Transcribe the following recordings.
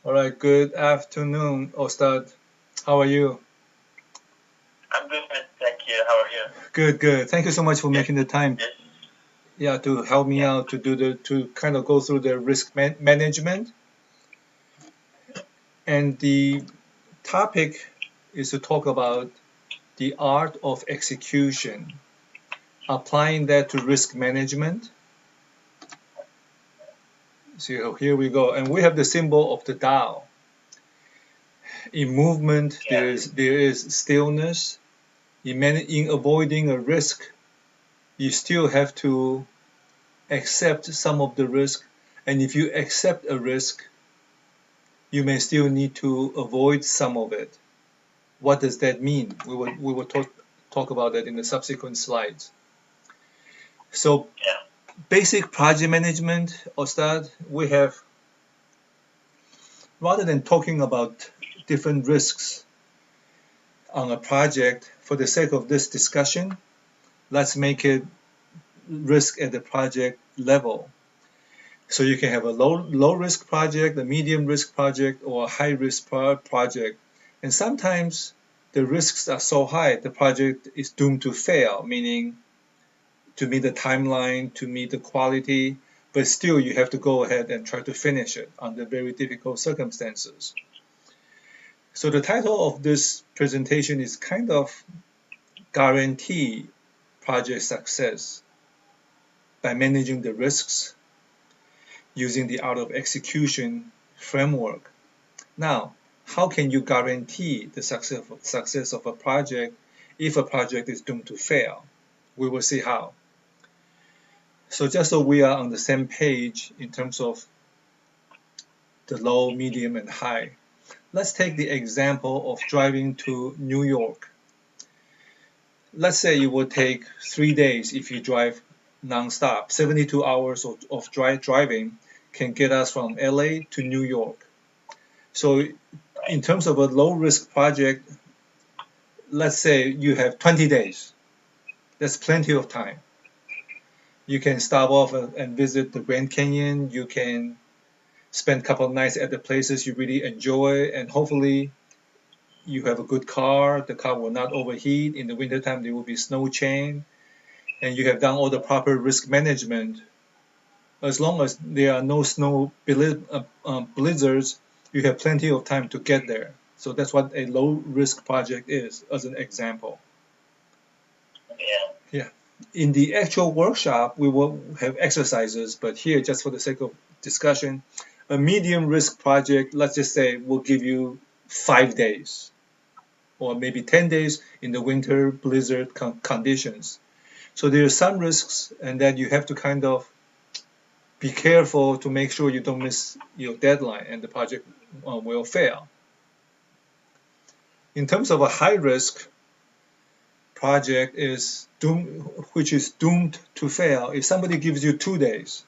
All right, good afternoon, Ostad. How are you? I'm good, thank you. How are you? Good, good. Thank you so much for Yes, making the time, yes, yeah, to help me yeah, out to kind of go through the risk management. And the topic is to talk about the art of execution, applying that to risk management. So here we go, and we have the symbol of the Tao. In movement, yeah, there is stillness. In avoiding a risk, you still have to accept some of the risk. And if you accept a risk, you may still need to avoid some of it. What does that mean? We will talk about that in the subsequent slides. So yeah, basic project management, Ostad, we have, rather than talking about different risks on a project, for the sake of this discussion, let's make it risk at the project level. So you can have a low risk project, a medium risk project, or a high risk project. And sometimes the risks are so high, the project is doomed to fail, meaning to meet the timeline, to meet the quality, but still you have to go ahead and try to finish it under very difficult circumstances. So the title of this presentation is kind of guarantee project success by managing the risks using the art of execution framework. Now, how can you guarantee the success of a project if a project is doomed to fail? We will see how. So just so we are on the same page in terms of the low, medium, and high, let's take the example of driving to New York. Let's say it will take 3 days if you drive nonstop. 72 hours of driving can get us from LA to New York. So in terms of a low risk project, let's say you have 20 days. That's plenty of time. You can stop off and visit the Grand Canyon. You can spend a couple of nights at the places you really enjoy, and hopefully you have a good car. The car will not overheat. In the wintertime, there will be snow chain, and you have done all the proper risk management. As long as there are no snow blizzards, you have plenty of time to get there. So that's what a low risk project is, as an example. yeah, Yeah. In the actual workshop, we will have exercises, but here, just for the sake of discussion, a medium risk project, let's just say, will give you 5 days or maybe 10 days in the winter blizzard conditions. So there are some risks, and that you have to kind of be careful to make sure you don't miss your deadline and the project will fail. In terms of a high risk project which is doomed to fail, if somebody gives you 2 days,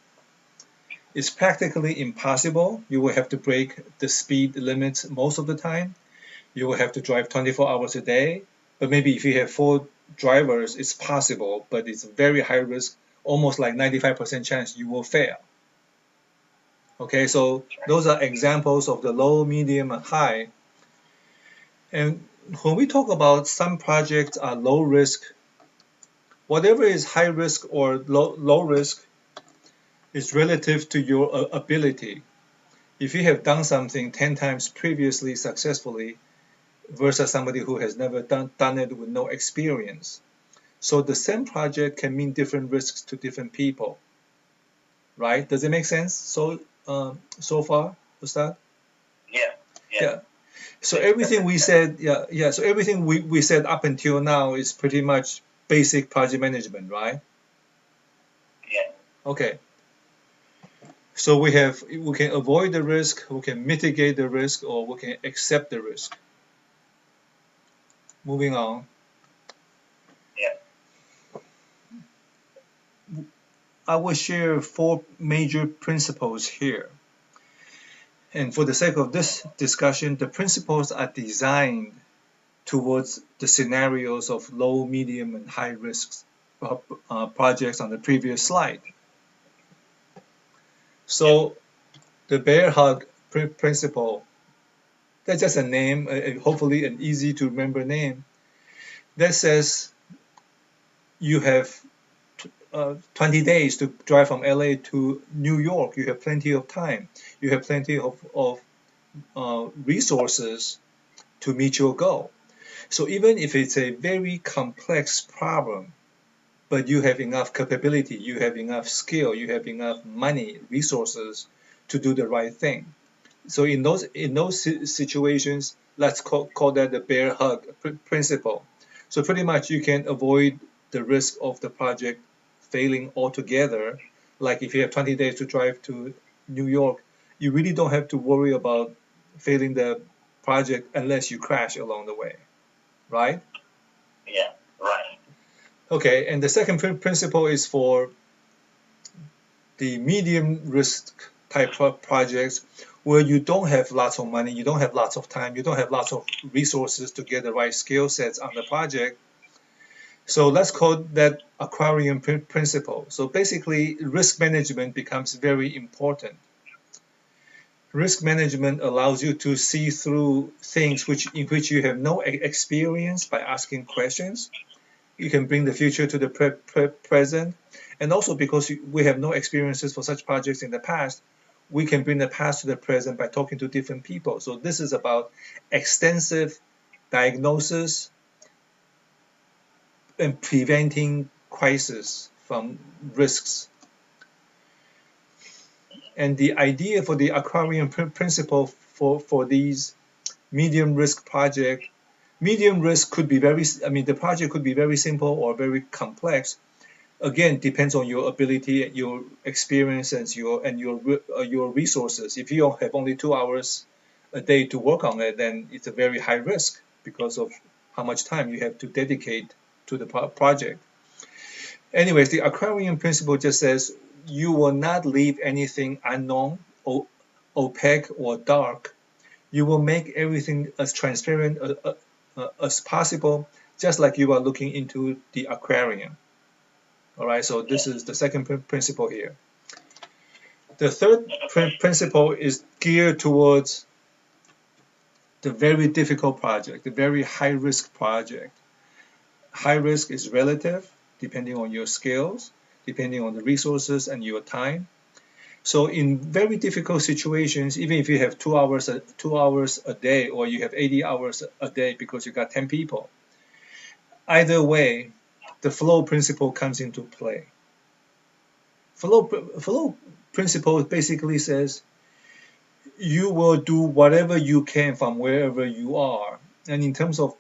it's practically impossible. You will have to break the speed limits most of the time. You will have to drive 24 hours a day. But maybe if you have 4 drivers, it's possible, but it's very high risk, almost like 95% chance you will fail. Okay, so those are examples of the low, medium, and high. And when we talk about some projects are low risk, whatever is high risk or low risk is relative to your ability. If you have done something 10 times previously successfully versus somebody who has never done it with no experience. So the same project can mean different risks to different people, right? Does it make sense so far, Ustad? yeah, yeah, Yeah. So everything we said, yeah, yeah. So everything we said up until now is pretty much basic project management, right? yeah, Okay. So we can avoid the risk, we can mitigate the risk, or we can accept the risk. Moving on. yeah, I will share 4 major principles here. And for the sake of this discussion, the principles are designed towards the scenarios of low, medium, and high risks projects on the previous slide. yeah, So the bear hug principle. That's just a name, hopefully an easy to remember name, that says you have 20 days to drive from LA to New York. You have plenty of time. You have plenty of resources to meet your goal. So even if it's a very complex problem, but you have enough capability, you have enough skill, you have enough money, resources to do the right thing. So in those situations, let's call that the bear hug principle. So pretty much you can avoid the risk of the project failing altogether. Like if you have 20 days to drive to New York, you really don't have to worry about failing the project unless you crash along the way, right? Yeah, right. Okay, and the second principle is for the medium risk type of projects where you don't have lots of money, you don't have lots of time, you don't have lots of resources to get the right skill sets on the project. So let's call that aquarium principle. So basically, risk management becomes very important. Risk management allows you to see through things in which you have no experience by asking questions. You can bring the future to the present. And also because we have no experiences for such projects in the past, we can bring the past to the present by talking to different people. So this is about extensive diagnosis and preventing crisis from risks. And the idea for the aquarium principle for these medium risk project, medium risk could be the project could be very simple or very complex. Again, depends on your ability, your experience, and your resources. If you have only 2 hours a day to work on it, then it's a very high risk because of how much time you have to dedicate to the project. Anyways, the aquarium principle just says you will not leave anything unknown, opaque, or dark. You will make everything as transparent as possible, just like you are looking into the aquarium. All right, so this is the second principle here. The third principle is geared towards the very difficult project, the very high risk project. High risk is relative, depending on your skills, depending on the resources and your time. So in very difficult situations, even if you have 2 hours a day, or you have 80 hours a day because you got 10 people, either way, the flow principle comes into play. Flow principle basically says you will do whatever you can from wherever you are. And in terms of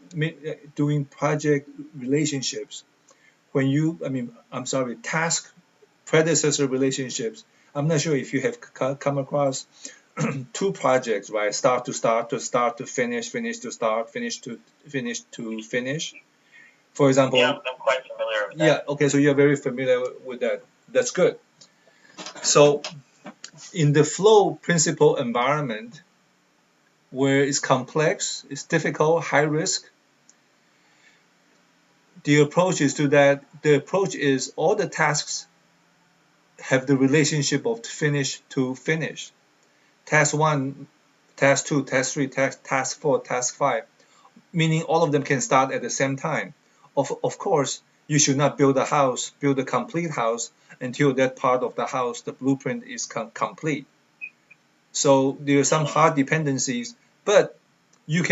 doing project relationships, task predecessor relationships, I'm not sure if you have come across two projects, right? Start to start, to start to finish, finish to start, finish to finish. For example, yeah, I'm quite familiar with that. Yeah, okay, so you're very familiar with that. That's good. So in the flow principle environment, where it's complex, it's difficult, high risk, the approach is all the tasks have the relationship of finish to finish. Task 1, task 2, task 3, task 4, task 5, meaning all of them can start at the same time. Of course, you should not build a complete house until that part of the house, the blueprint, is complete. So there are some hard dependencies, but you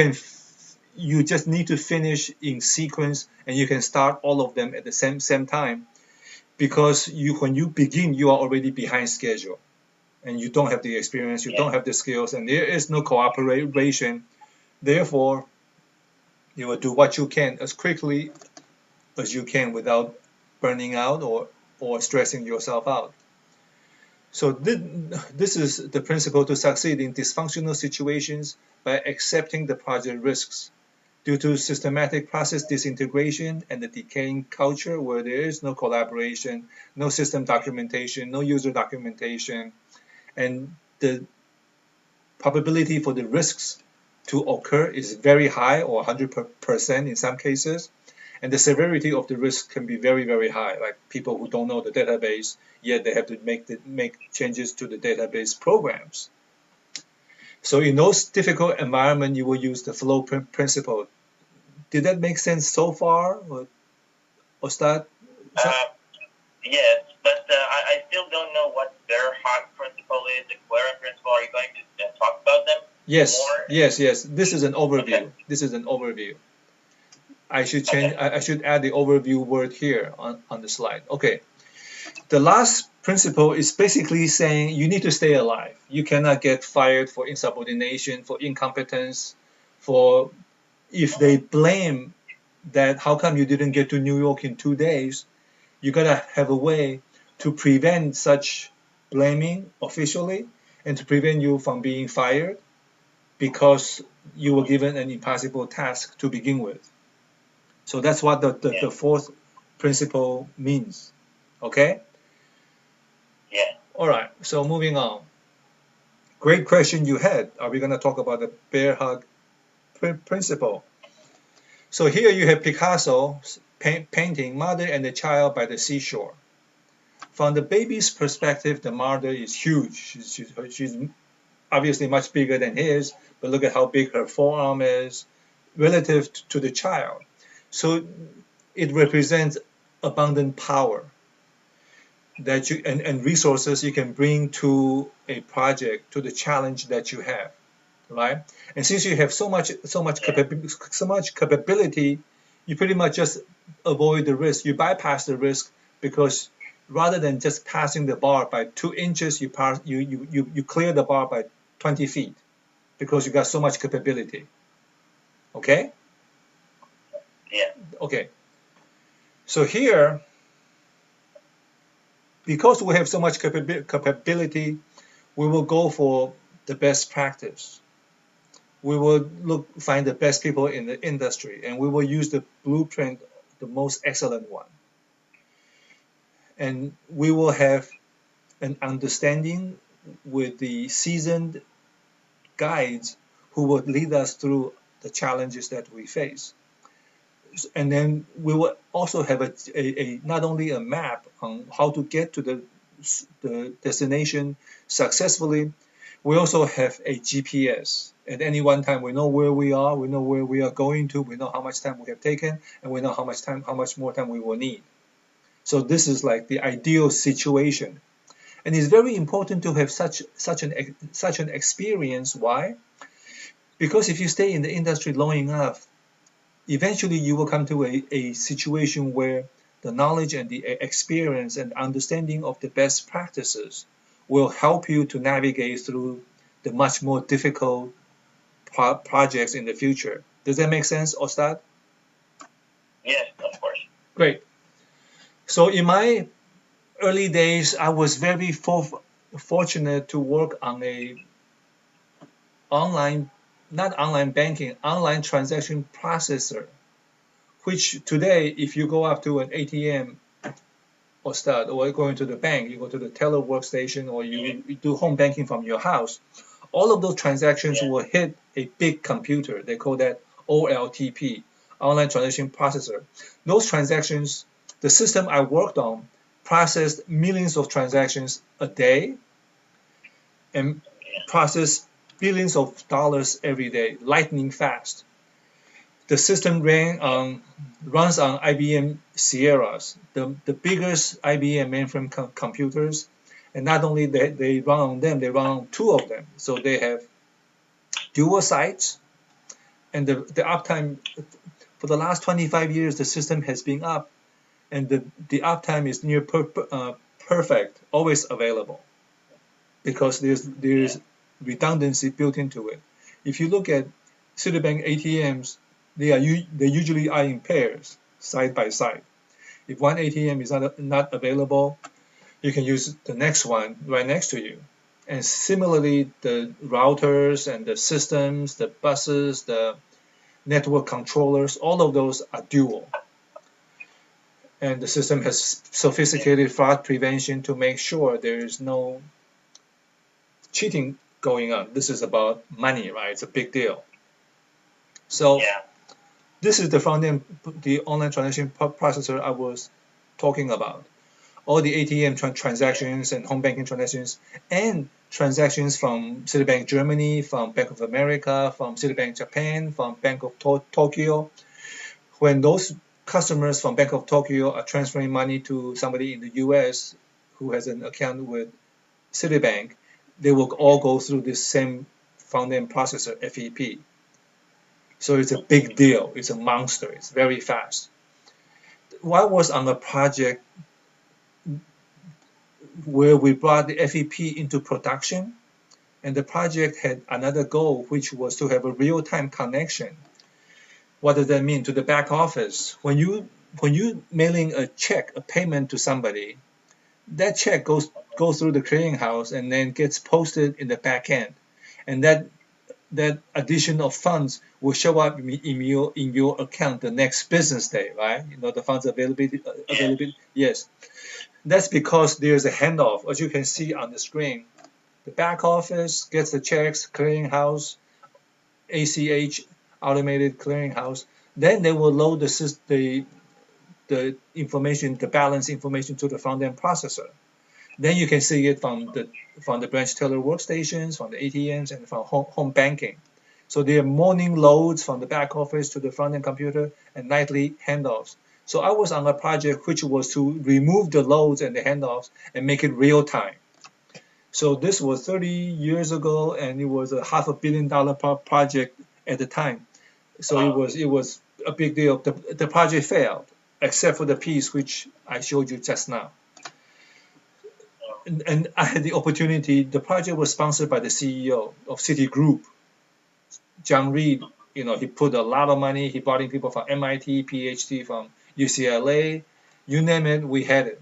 just need to finish in sequence, and you can start all of them at the same time, because when you begin, you are already behind schedule, and you don't have the experience, you don't have the skills, and there is no cooperation. Therefore, you will do what you can as quickly as you can without burning out or stressing yourself out. So this is the principle to succeed in dysfunctional situations by accepting the project risks. Due to systematic process disintegration and the decaying culture where there is no collaboration, no system documentation, no user documentation, and the probability for the risks to occur is very high, or 100% in some cases, and the severity of the risk can be very, very high, like people who don't know the database, yet they have to make changes to the database programs. So in those difficult environments, you will use the flow principle. Did that make sense so far, or start? Yes, but I still don't know what their hot principle is, the Aquarian principle. Are you going to talk about them? Yes, more? yes. This is an overview. Okay. This is an overview. I should change. Okay. I should add the overview word here on the slide. Okay. The last principle is basically saying you need to stay alive. You cannot get fired for insubordination, for incompetence, for if they blame that how come you didn't get to New York in 2 days, you gotta have a way to prevent such blaming officially and to prevent you from being fired because you were given an impossible task to begin with. So that's what the fourth principle means. Okay? Yeah. All right, so moving on. Great question you had. Are we going to talk about the bear hug principle? So here you have Picasso painting Mother and the Child by the seashore. From the baby's perspective, the mother is huge. She's obviously much bigger than his, but look at how big her forearm is relative to the child. So it represents abundant power that you and resources you can bring to a project, to the challenge that you have, right? And since you have so much capability, you pretty much just avoid the risk. You bypass the risk because rather than just passing the bar by 2 inches, you clear the bar by 20 feet because you got so much capability. Okay? Yeah. Okay. So here, because we have so much capability, we will go for the best practice. We will find the best people in the industry, and we will use the blueprint, the most excellent one. And we will have an understanding with the seasoned guides who will lead us through the challenges that we face. And then we will also have a not only a map on how to get to the destination successfully, we also have a GPS. At any one time, we know where we are, we know where we are going to, we know how much time we have taken, and we know how much more time we will need. So this is like the ideal situation. And it's very important to have such an experience. Why? Because if you stay in the industry long enough, eventually you will come to a situation where the knowledge and the experience and understanding of the best practices will help you to navigate through the much more difficult projects in the future. Does that make sense, Ostad? Yes, of course. Great. So in my early days, I was very fortunate to work on a not online banking, online transaction processor, which today, if you go up to an ATM or going to the bank, you go to the teller workstation, or you do home banking from your house, all of those transactions will hit a big computer. They call that OLTP, online transaction processor. Those transactions, the system I worked on, processed millions of transactions a day and processed billions of dollars every day, lightning fast. The system runs on IBM Sierras, the biggest IBM mainframe computers. And not only they run on them, they run on 2 of them. So they have dual sites. And the uptime, for the last 25 years, the system has been up. And the uptime is near perfect, always available. Because there's redundancy built into it. If you look at Citibank ATMs, they usually are in pairs, side by side. If one ATM is not available, you can use the next one right next to you. And similarly, the routers and the systems, the buses, the network controllers, all of those are dual. And the system has sophisticated fraud prevention to make sure there is no cheating going on. This is about money, right? It's a big deal. So this is the front end, the online transaction processor I was talking about. all the ATM transactions and home banking transactions, and transactions from Citibank Germany, from Bank of America, from Citibank Japan, from Bank of Tokyo. When those customers from Bank of Tokyo are transferring money to somebody in the US who has an account with Citibank, they will all go through this same front-end processor, FEP. So it's a big deal. It's a monster. It's very fast. I was on a project where we brought the FEP into production, and the project had another goal, which was to have a real-time connection. What does that mean? To the back office. When you mailing a check, a payment to somebody, that check goes through the clearinghouse and then gets posted in the back end, and that addition of funds will show up in your account the next business day, right? The funds availability. Yes. That's because there's a handoff, as you can see on the screen. The back office gets the checks, clearinghouse, ACH, automated clearinghouse. Then they will load the information, the balance information to the front-end processor. Then you can see it from the branch teller workstations, from the ATMs, and from home banking. So there are morning loads from the back office to the front-end computer and nightly handoffs. So I was on a project which was to remove the loads and the handoffs and make it real time. So this was 30 years ago, and it was a $500 million project at the time. So it was a big deal. The project failed, except for the piece which I showed you just now. And I had the opportunity. The project was sponsored by the CEO of Citigroup, John Reed. He put a lot of money. He brought in people from MIT, PhD from UCLA, you name it, we had it.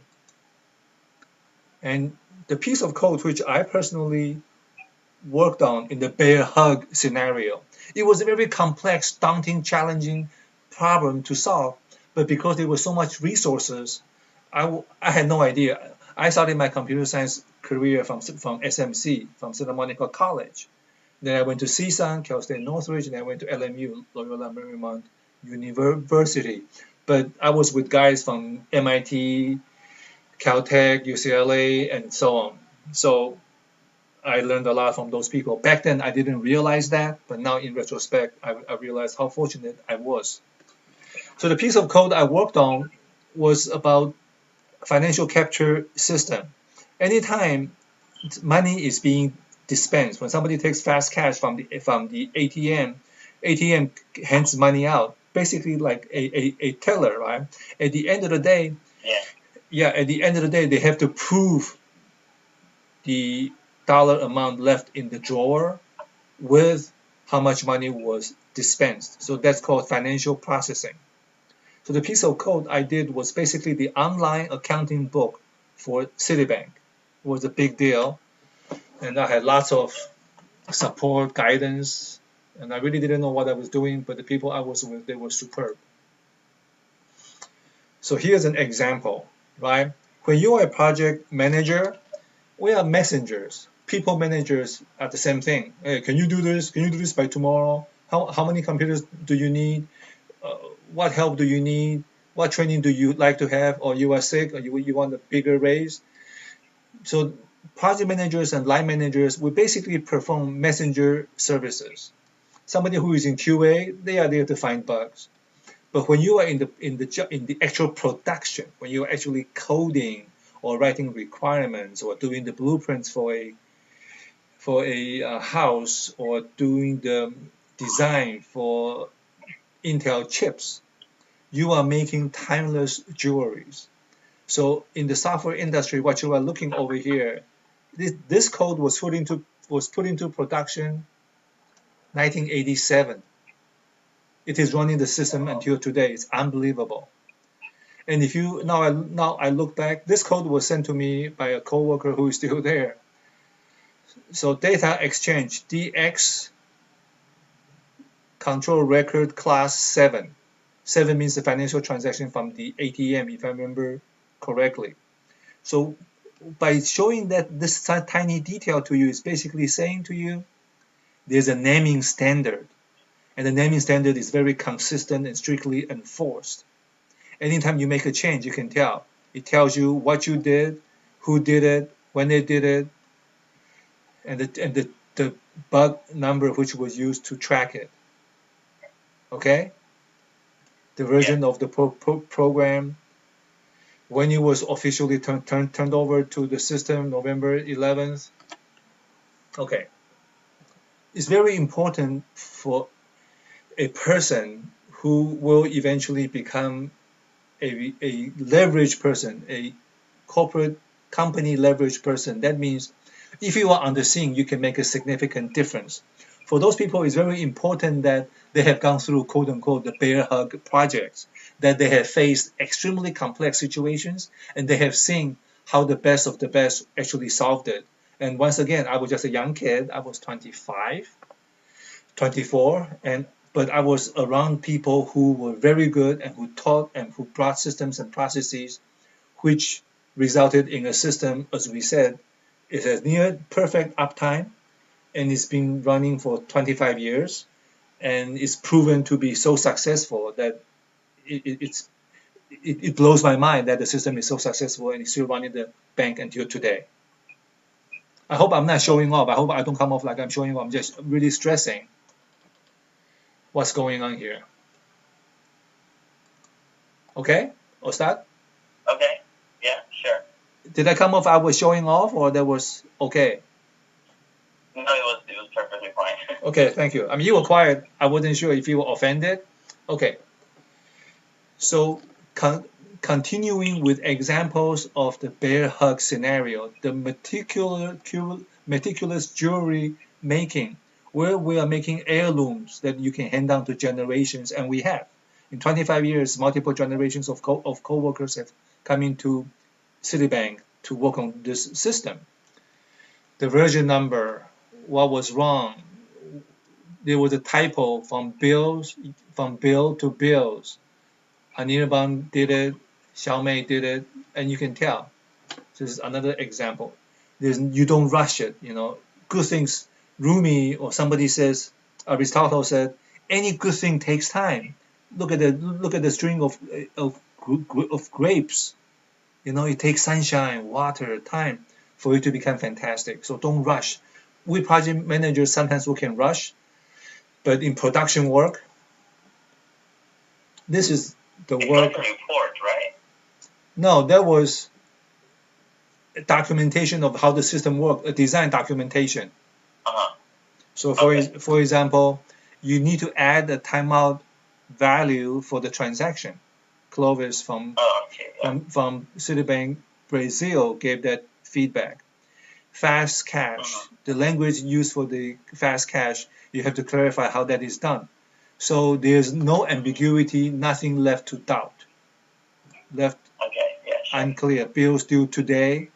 And the piece of code which I personally worked on in the bear hug scenario, it was a very complex, daunting, challenging problem to solve. But because there was so much resources, I had no idea. I started my computer science career from SMC, from Santa Monica College. Then I went to CSUN, Cal State Northridge, and I went to LMU, Loyola Marymount University. But I was with guys from MIT, Caltech, UCLA, and so on. So I learned a lot from those people. Back then, I didn't realize that, but now in retrospect, I realized how fortunate I was. So the piece of code I worked on was about financial capture system. Anytime money is being dispensed, when somebody takes fast cash from the ATM hands money out, basically like a teller, right? At the end of the day, they have to prove the dollar amount left in the drawer with how much money was dispensed. So that's called financial processing. So the piece of code I did was basically the online accounting book for Citibank. It was a big deal, and I had lots of support, guidance, and I really didn't know what I was doing, but the people I was with, they were superb. So here's an example, right? When you are a project manager, we are messengers. People managers are the same thing. Hey, can you do this? Can you do this by tomorrow? How many computers do you need? What help do you need? What training do you like to have? Or you are sick, or you want a bigger raise? So project managers and line managers, we basically perform messenger services. Somebody who is in QA, they are there to find bugs. But when you are in the actual production, when you are actually coding or writing requirements or doing the blueprints for a house or doing the design for Intel chips, you are making timeless jewelries. So in the software industry, what you are looking over here, this code was put into production 1987. It is running the system until today. It's unbelievable. And if you now I look back, this code was sent to me by a coworker who is still there. So data exchange, DX, control record class 7. 7 means the financial transaction from the ATM, if I remember correctly. So by showing that this tiny detail to you, is basically saying to you, there's a naming standard. And the naming standard is very consistent and strictly enforced. Anytime you make a change, you can tell It tells you what you did, who did it, when they did it, and the bug number which was used to track it. Okay? The version of the program, when it was officially turned over to the system, November 11th. Okay. It's very important for a person who will eventually become a leverage person, a corporate company leverage person. That means if you are on the scene, you can make a significant difference. For those people, it's very important that they have gone through, quote unquote, the bear hug projects, that they have faced extremely complex situations, and they have seen how the best of the best actually solved it. And once again, I was just a young kid. I was 25, 24, but I was around people who were very good and who taught and who brought systems and processes which resulted in a system, as we said, it has near perfect uptime, and it's been running for 25 years, and it's proven to be so successful that it blows my mind that the system is so successful and it's still running the bank until today. I hope I'm not showing off. I hope I don't come off like I'm showing off. I'm just really stressing what's going on here. Okay, Ostad? Okay, yeah, sure. Did I come off I was showing off, or that was okay? No, it was perfectly fine. Okay, thank you. I mean, you were quiet. I wasn't sure if you were offended. Okay. So continuing with examples of the bear hug scenario, the meticulous jewelry making, where we are making heirlooms that you can hand down to generations, and we have. In 25 years, multiple generations of co-workers have come into Citibank to work on this system. The version number, what was wrong? There was a typo from bill to bills. Anirban did it, Xiaomei did it, and you can tell. This is another example. You don't rush it, Good things, Rumi or somebody says, Aristotle said, any good thing takes time. Look at the string of grapes. It takes sunshine, water, time for it to become fantastic. So don't rush. We project managers sometimes we can rush, but in production work, this is the work. It's like a report, right? No, that was documentation of how the system worked, a design documentation. Uh-huh. So for example, you need to add a timeout value for the transaction. Clovis from Citibank Brazil gave that feedback. Fast cash, the language used for the fast cash, you have to clarify how that is done. So there's no ambiguity, nothing left to doubt. Unclear. Bills due today.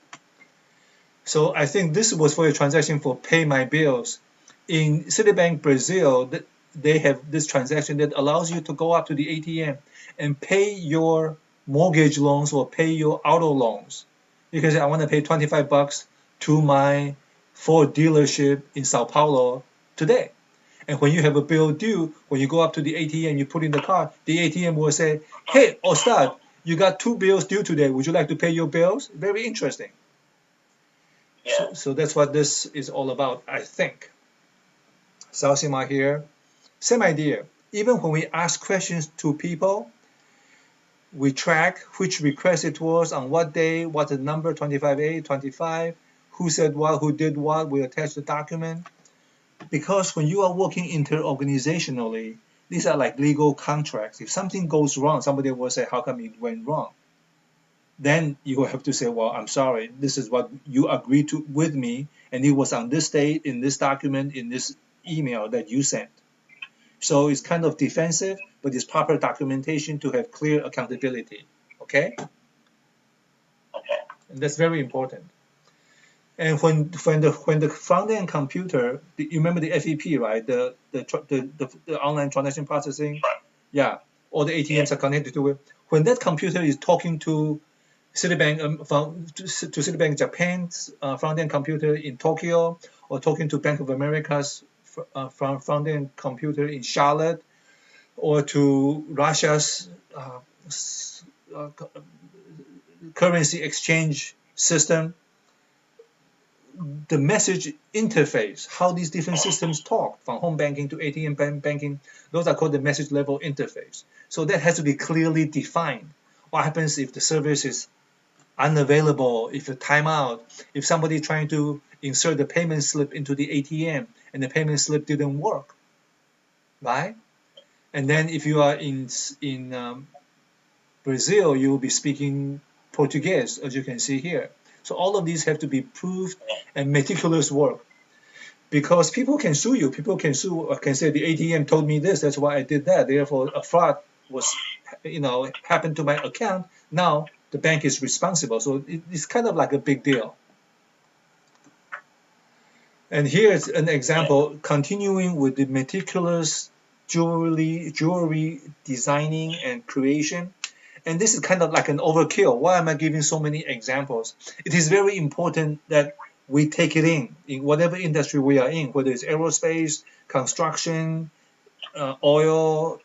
So I think this was for a transaction for pay my bills. In Citibank Brazil, they have this transaction that allows you to go up to the ATM and pay your mortgage loans or pay your auto loans. You can say, I want to pay $25 to my Ford dealership in Sao Paulo today. And when you have a bill due, when you go up to the ATM, you put in the card, the ATM will say, hey, Ostad, you got 2 bills due today. Would you like to pay your bills? Very interesting. Yeah. So that's what this is all about, I think. Salsima here. Same idea. Even when we ask questions to people, we track which request it was, on what day, what the number, 25A, 25, who said what, who did what, we attach the document. Because when you are working inter-organizationally, these are like legal contracts. If something goes wrong, somebody will say, how come it went wrong? Then you will have to say, well, I'm sorry, this is what you agreed to with me, and it was on this date, in this document, in this email that you sent. So it's kind of defensive, but it's proper documentation to have clear accountability. Okay? Okay. And that's very important. And when the front-end computer, you remember the FEP, right? The online transaction processing? Right. Yeah. All the ATMs are connected to it. When that computer is talking to Citibank, to Citibank Japan's front-end computer in Tokyo, or talking to Bank of America's front-end computer in Charlotte, or to Russia's currency exchange system, the message interface, how these different systems talk from home banking to ATM banking, those are called the message level interface. So that has to be clearly defined. What happens if the service is unavailable, if a timeout, if somebody trying to insert the payment slip into the ATM and the payment slip didn't work, right? And then if you are in Brazil, you will be speaking Portuguese, as you can see here. So all of these have to be proved and meticulous work, because people can sue you. People can can say the ATM told me this, that's why I did that. Therefore, a fraud was, happened to my account. Now the bank is responsible. So it's kind of like a big deal. And here's an example, continuing with the meticulous jewelry designing and creation. And this is kind of like an overkill. Why am I giving so many examples? It is very important that we take it in whatever industry we are in, whether it's aerospace, construction, oil,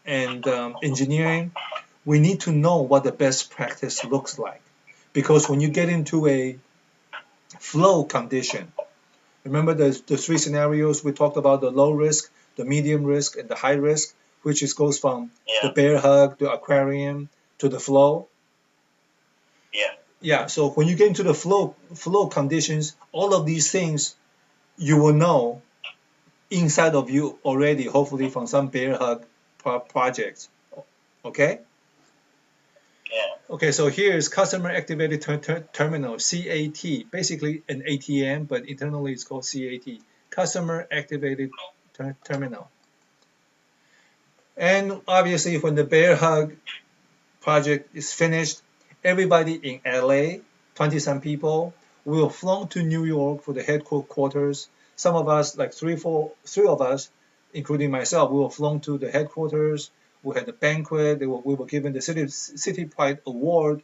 and engineering. We need to know what the best practice looks like. Because when you get into a flow condition, remember the three scenarios we talked about: the low risk, the medium risk, and the high risk, which goes from the bear hug, the aquarium, to the flow. Yeah. So when you get into the flow conditions, all of these things you will know inside of you already, hopefully from some bear hug projects. Okay. Okay, so here is customer activated terminal, CAT, basically an ATM, but internally it's called CAT, customer activated terminal. And obviously when the bear hug project is finished, everybody in LA, 20-some people, will flown to New York for the headquarters. Some of us, like three of us, including myself, we were flown to the headquarters. We had a banquet. We were given the City Pride Award.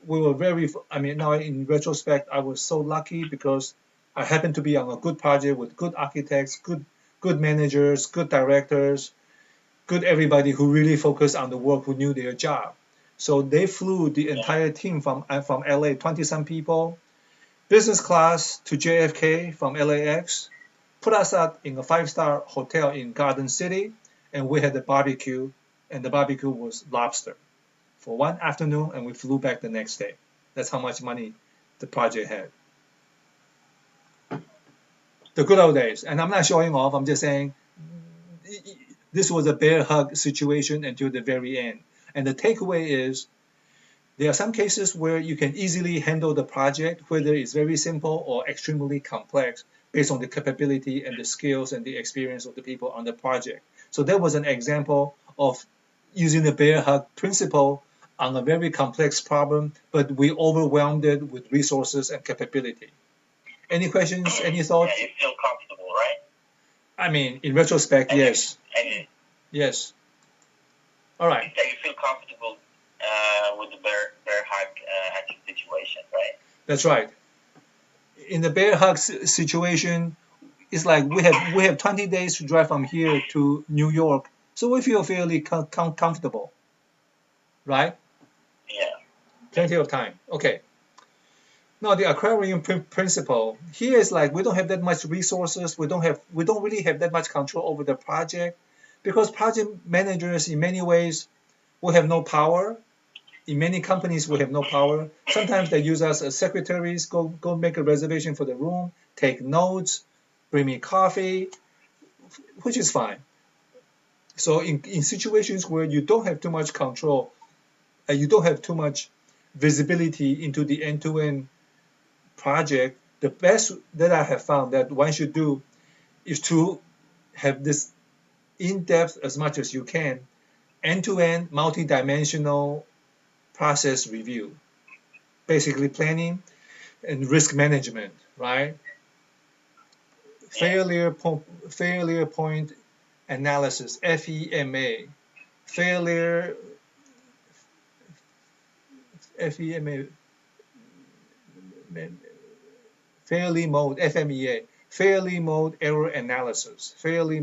We were now in retrospect, I was so lucky because I happened to be on a good project with good architects, good managers, good directors, good everybody who really focused on the work, who knew their job. So they flew the entire team from LA, 20-some people, business class to JFK from LAX, put us up in a 5-star hotel in Garden City, and we had a barbecue, and the barbecue was lobster for one afternoon, and we flew back the next day. That's how much money the project had. The good old days. And I'm not showing off, I'm just saying this was a bear hug situation until the very end. And the takeaway is there are some cases where you can easily handle the project, whether it's very simple or extremely complex, based on the capability and the skills and the experience of the people on the project. So that was an example of using the bear hug principle on a very complex problem, but we overwhelmed it with resources and capability. Any questions? Any thoughts? Yeah, you feel comfortable, right? I mean, in retrospect, yes. Yes. All right. Yeah, you feel comfortable with the bear hug situation, right? That's right. In the bear hug situation, it's like we have 20 days to drive from here to New York, so we feel fairly comfortable, right? Yeah. Plenty of time. Okay. Now the aquarium principle here is like we don't have that much resources. We don't really have that much control over the project, because project managers in many ways will have no power. In many companies, we have no power. Sometimes they use us as secretaries. Go make a reservation for the room, take notes, bring me coffee, which is fine. So in situations where you don't have too much control, you don't have too much visibility into the end-to-end project, the best that I have found that one should do is to have this in-depth, as much as you can, end-to-end, multi-dimensional process review, basically planning and risk management, right? Failure point analysis, FEMA, failure mode, FMEA, failure mode error analysis, failure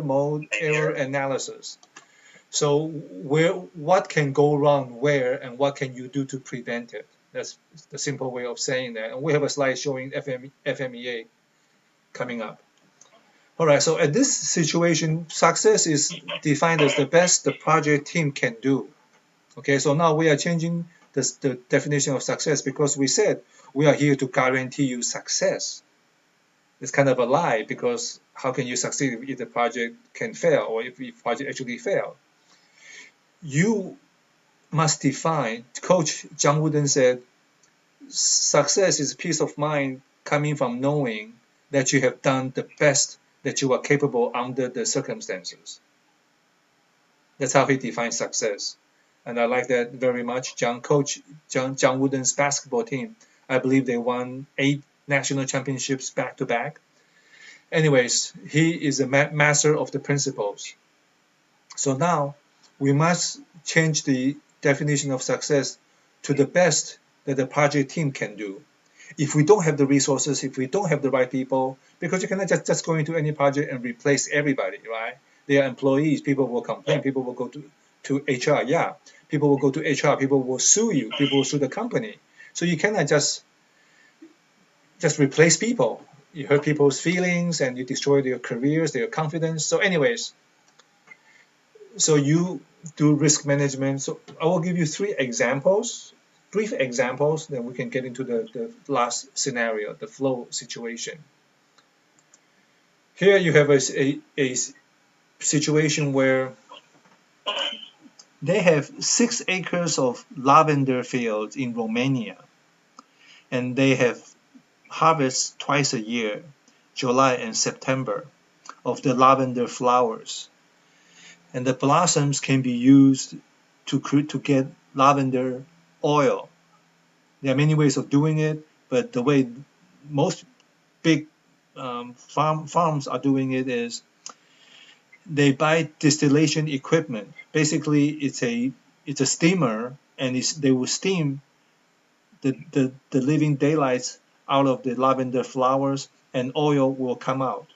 mode error analysis. So what can go wrong where, and what can you do to prevent it? That's the simple way of saying that. And we have a slide showing FMEA coming up. All right, so at this situation, success is defined as the best the project team can do. Okay, so now we are changing the definition of success because we said we are here to guarantee you success. It's kind of a lie because how can you succeed if the project can fail or if the project actually fails? You must define, Coach John Wooden said, success is peace of mind coming from knowing that you have done the best that you are capable under the circumstances. That's how he defines success. And I like that very much. Coach John Wooden's basketball team, I believe they won 8 national championships back to back. Anyways, he is a master of the principles. So now we must change the definition of success to the best that the project team can do. If we don't have the resources, if we don't have the right people, because you cannot just go into any project and replace everybody, right? They are employees. People will complain. People will go to HR. Yeah, people will go to HR. People will sue you. People will sue the company. So you cannot just replace people. You hurt people's feelings and you destroy their careers, their confidence. So anyways, so you do risk management. So I will give you 3 examples, brief examples, then we can get into the last scenario, the flow situation. Here you have a situation where they have 6 acres of lavender fields in Romania, and they have harvest twice a year, July and September, of the lavender flowers. And the blossoms can be used to get lavender oil. There are many ways of doing it, but the way most big farms are doing it is they buy distillation equipment. Basically, it's a steamer, and they will steam the living daylights out of the lavender flowers, and oil will come out.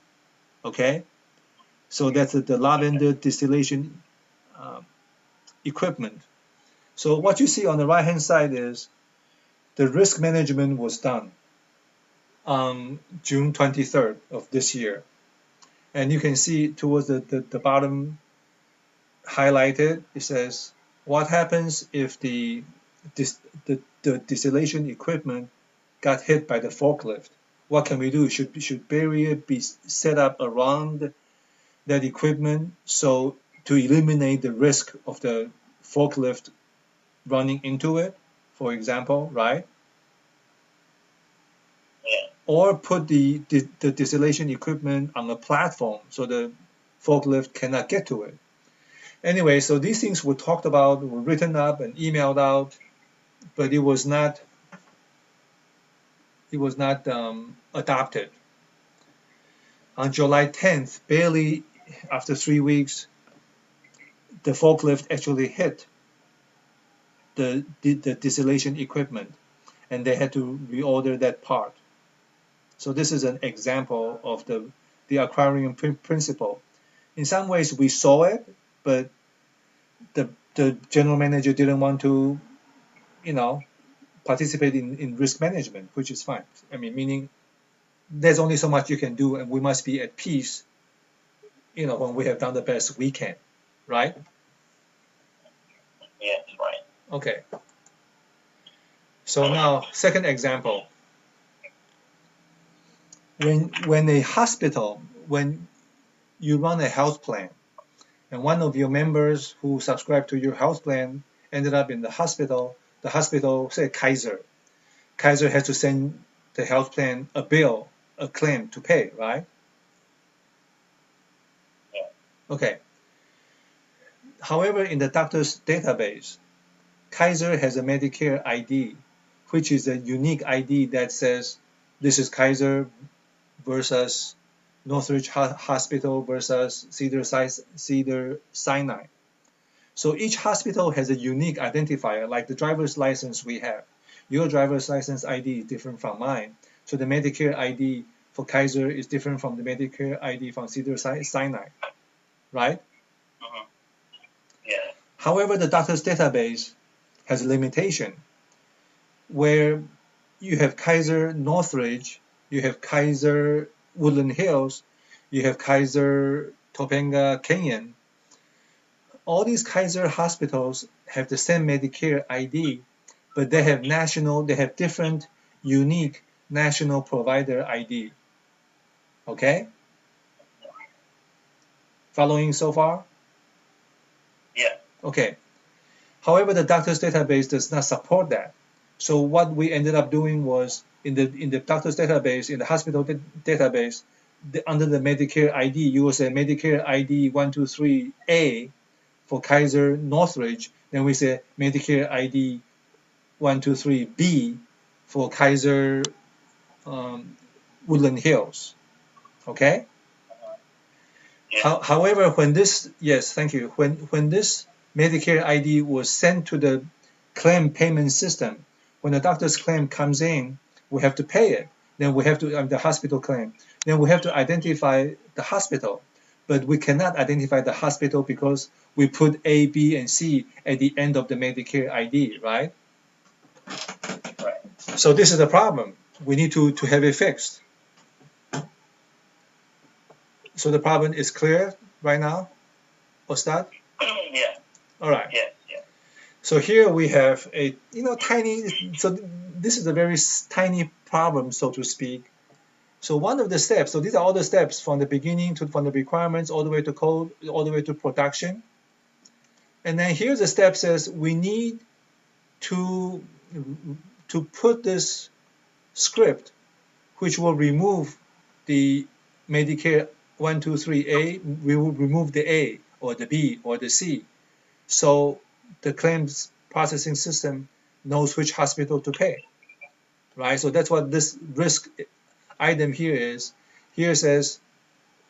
Okay, so that's the lavender distillation equipment. So what you see on the right hand side is the risk management was done on June 23rd of this year. And you can see towards the bottom highlighted, it says, what happens if the distillation equipment got hit by the forklift? What can we do? Should barrier be set up around that equipment so to eliminate the risk of the forklift running into it, for example, right? Or put the distillation equipment on a platform so the forklift cannot get to it. Anyway, so these things were talked about, were written up and emailed out, but it was not adopted. On July 10th, barely after 3 weeks, the forklift actually hit the distillation equipment, and they had to reorder that part. So this is an example of the aquarium principle. In some ways, we saw it, but the general manager didn't want to, participate in risk management, which is fine. I mean, meaning there's only so much you can do, and we must be at peace, when we have done the best we can, right? Yes, right. Okay. So now, second example. When a hospital, when you run a health plan, and one of your members who subscribed to your health plan ended up in the hospital say Kaiser has to send the health plan a bill, a claim to pay, right? Yeah. Okay. However, in the doctor's database, Kaiser has a Medicare ID, which is a unique ID that says this is Kaiser versus Northridge Hospital versus Cedar-Sinai. So each hospital has a unique identifier, like the driver's license we have. Your driver's license ID is different from mine. So the Medicare ID for Kaiser is different from the Medicare ID from Cedar-Sinai, right? Yeah. However, the doctor's database has a limitation where you have Kaiser Northridge, you have Kaiser Woodland Hills, you have Kaiser Topanga Canyon. All these Kaiser hospitals have the same Medicare ID, but they have different unique national provider ID. Okay? Following so far? Yeah. Okay. However, the doctor's database does not support that. So what we ended up doing was in the doctor's database, in the hospital database, under the Medicare ID, you will say Medicare ID 123A for Kaiser Northridge. Then we say Medicare ID 123B for Kaiser Woodland Hills. Okay. Yeah. However, when this, yes, thank you. When this Medicare ID was sent to the claim payment system, when the doctor's claim comes in, we have to pay it. Then we have to the hospital claim. Then we have to identify the hospital, but we cannot identify the hospital because we put A, B, and C at the end of the Medicare ID, right? Right. So this is the problem. We need to have it fixed. So the problem is clear right now, Ostad? Yeah. All right. Yes. Yeah. So here we have a tiny. So this is a very tiny problem, so to speak. So one of the steps. So these are all the steps from the beginning from the requirements all the way to code, all the way to production. And then here's the step says we need to put this script, which will remove the Medicare 123A. We will remove the A or the B or the C. So the claims processing system knows which hospital to pay, right? So that's what this risk item here is. Here says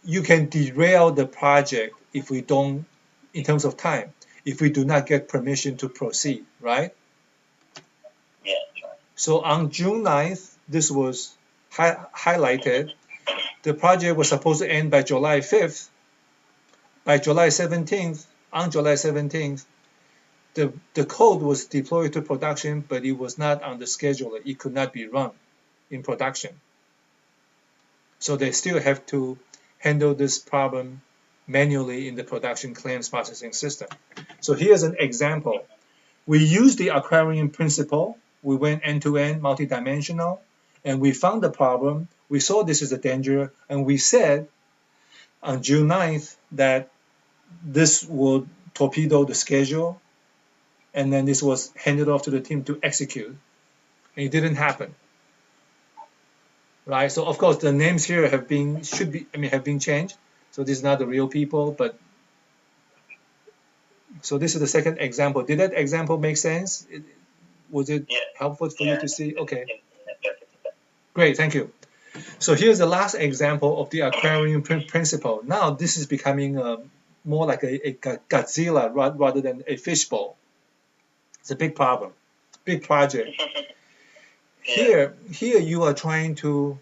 you can derail the project if we don't, in terms of time, if we do not get permission to proceed, right? Yeah. Right. So on June 9th, this was highlighted. The project was supposed to end by July 5th. By July 17th, on July 17th, the code was deployed to production, but it was not on the scheduler. It could not be run in production. So they still have to handle this problem manually in the production claims processing system. So here's an example. We used the aquarium principle. We went end-to-end, multidimensional, and we found the problem. We saw this is a danger, and we said on June 9th that this would torpedo the schedule, and then this was handed off to the team to execute, and it didn't happen, right? So of course the names here have been changed. So this is not the real people, but so this is the second example. Did that example make sense? Was it helpful for you to see? Okay, great, thank you. So here's the last example of the aquarium principle. Now this is becoming more like a Godzilla rather than a fishbowl. It's a big problem, big project. Here you are trying to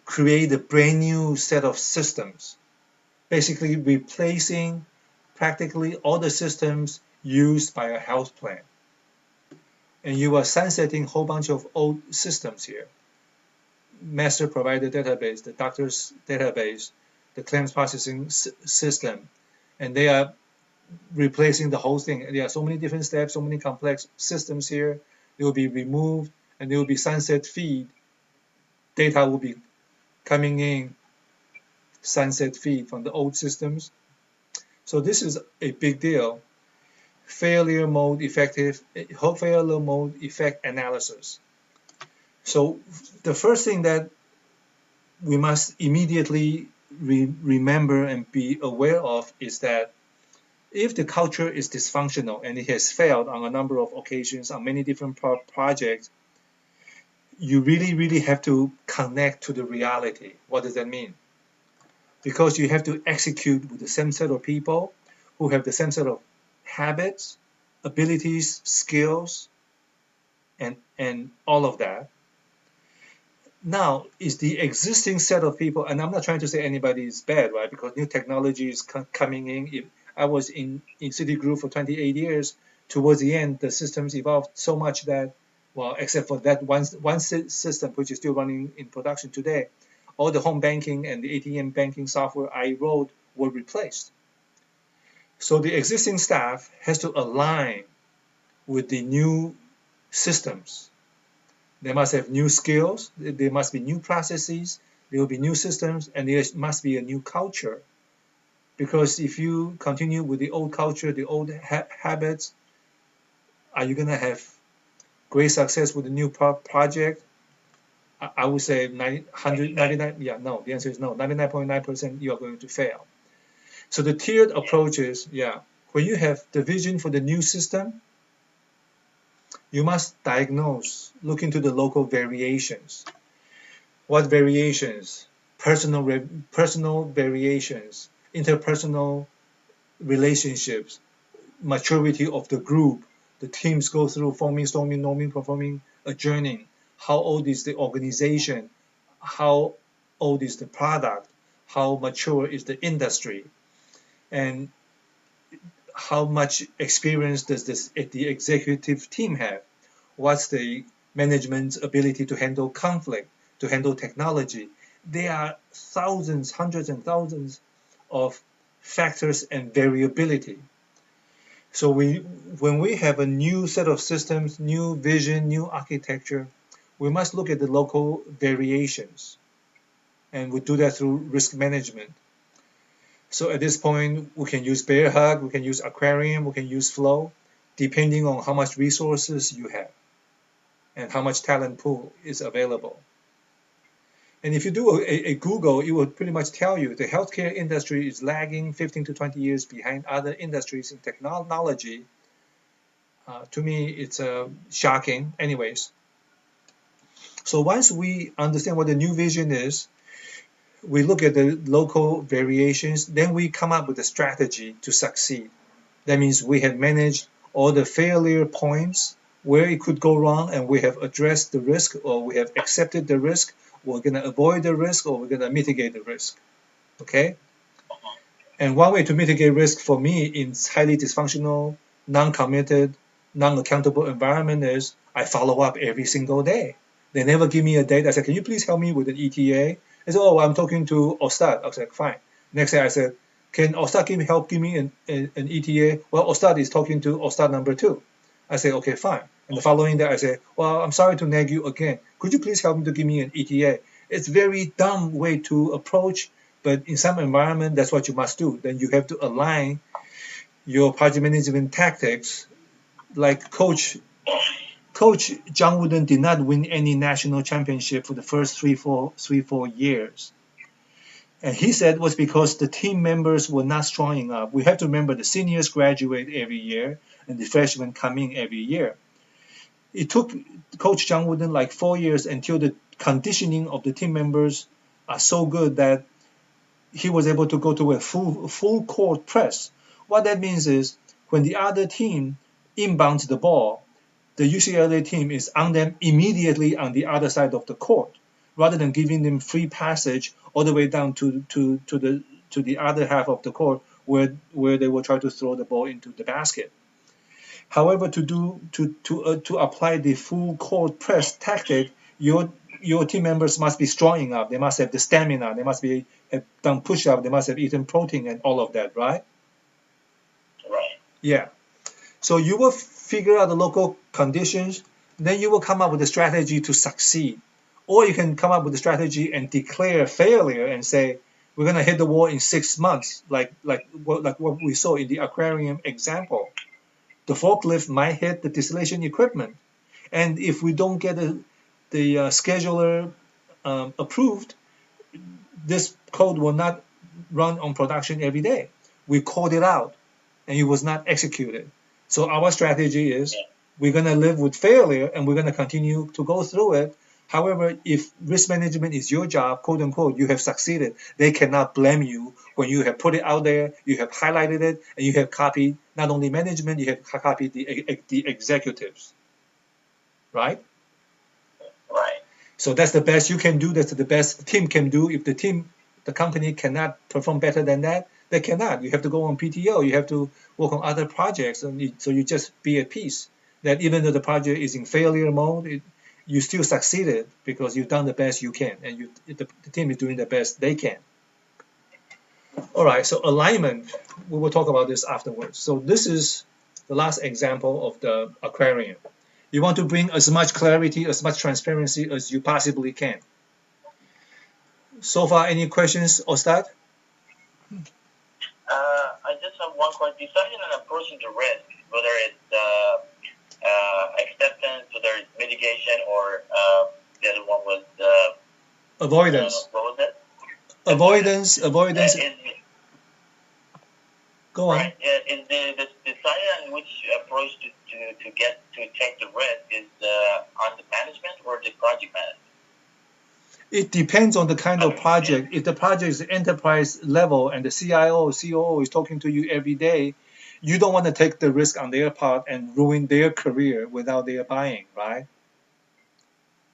create a brand new set of systems, basically replacing practically all the systems used by a health plan. And you are sunsetting a whole bunch of old systems here. Master provider database, the doctor's database, the claims processing system, and they are replacing the whole thing. There are so many different steps, so many complex systems here. They will be removed, and there will be sunset feed. Data will be coming in, sunset feed from the old systems. So this is a big deal. Failure mode effect analysis. So the first thing that we must immediately remember and be aware of is that if the culture is dysfunctional and it has failed on a number of occasions on many different projects, you really have to connect to the reality. What does that mean? Because you have to execute with the same set of people who have the same set of habits, abilities, skills, and all of that. Now, is the existing set of people, and I'm not trying to say anybody is bad, right? Because new technology is coming in. I was in Citigroup for 28 years. Towards the end, the systems evolved so much that, well, except for that one system which is still running in production today, all the home banking and the ATM banking software I wrote were replaced. So the existing staff has to align with the new systems. They must have new skills, there must be new processes, there will be new systems, and there must be a new culture. Because if you continue with the old culture, the old habits, are you going to have great success with the new project? I would say 99, yeah, no, the answer is no. 99.9% you are going to fail. So the tiered approach is, yeah, when you have the vision for the new system, you must diagnose, look into the local variations. What variations? Personal variations, interpersonal relationships, maturity of the group. The teams go through forming, storming, norming, performing, adjourning. How old is the organization? How old is the product? How mature is the industry? And how much experience does the executive team have? What's the management's ability to handle conflict, to handle technology? There are thousands, hundreds and thousands of factors and variability. So when we have a new set of systems, new vision, new architecture, we must look at the local variations. And we do that through risk management. So at this point, we can use Bear Hug, we can use Aquarium, we can use Flow, depending on how much resources you have and how much talent pool is available. And if you do a Google, it will pretty much tell you the healthcare industry is lagging 15 to 20 years behind other industries in technology. To me, it's shocking. Anyways, so once we understand what the new vision is, we look at the local variations, then we come up with a strategy to succeed. That means we have managed all the failure points where it could go wrong, and we have addressed the risk, or we have accepted the risk, we're going to avoid the risk, or we're going to mitigate the risk. Okay? And one way to mitigate risk for me in highly dysfunctional, non-committed, non-accountable environment is I follow up every single day. They never give me a date. I said, can you please help me with an ETA? They said, oh, I'm talking to Ostad. I was like, fine. Next day I said, can Ostad give me an ETA? Well, Ostad is talking to Ostad number 2. I say, okay, fine. And the following day I say, well, I'm sorry to nag you again. Could you please help me to give me an ETA? It's a very dumb way to approach, but in some environment, that's what you must do. Then you have to align your project management tactics. Like Coach John Wooden did not win any national championship for the first three, four years. And he said it was because the team members were not strong enough. We have to remember the seniors graduate every year and the freshmen come in every year. It took Coach John Wooden like 4 years until the conditioning of the team members are so good that he was able to go to a full court press. What that means is when the other team inbounds the ball, the UCLA team is on them immediately on the other side of the court, rather than giving them free passage all the way down to the other half of the court where they will try to throw the ball into the basket. However, to apply the full court press tactic, your team members must be strong enough. They must have the stamina. They must have done push-up. They must have eaten protein and all of that, right? Right. Yeah. So you will figure out the local conditions, then you will come up with a strategy to succeed. Or you can come up with a strategy and declare failure and say, we're going to hit the wall in 6 months, like what we saw in the aquarium example. The forklift might hit the distillation equipment. And if we don't get the scheduler approved, this code will not run on production every day. We called it out, and it was not executed. So our strategy is we're going to live with failure, and we're going to continue to go through it. However, if risk management is your job, quote unquote, you have succeeded, they cannot blame you when you have put it out there, you have highlighted it, and you have copied not only management, you have copied the executives. Right? Right. So that's the best you can do. That's the best the team can do. If the company cannot perform better than that, They cannot. You have to go on PTO. You have to work on other projects, and so you just be at peace. That even though the project is in failure mode, you still succeeded because you've done the best you can, and the team is doing the best they can. All right. So alignment. We will talk about this afterwards. So this is the last example of the aquarium. You want to bring as much clarity, as much transparency as you possibly can. So far, any questions, Ostad? I just have one question. Deciding on approaching the risk, whether it's acceptance, whether it's mitigation, or the other one was avoidance. What was it? Avoidance. Go on. Right. Is the deciding on which approach to get to take the risk is on the management or the project management? It depends on the kind of project. If the project is enterprise level and the CIO, COO is talking to you every day, you don't want to take the risk on their part and ruin their career without their buying, right?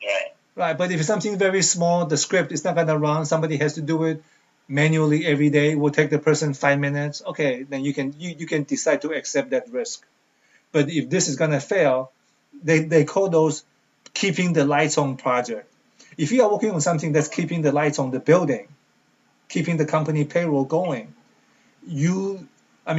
Right. Right. But if it's something very small, the script is not going to run. Somebody has to do it manually every day. Will take the person 5 minutes. Okay, then you can decide to accept that risk. But if this is going to fail, they call those keeping the lights on project. If you are working on something that's keeping the lights on the building, keeping the company payroll going,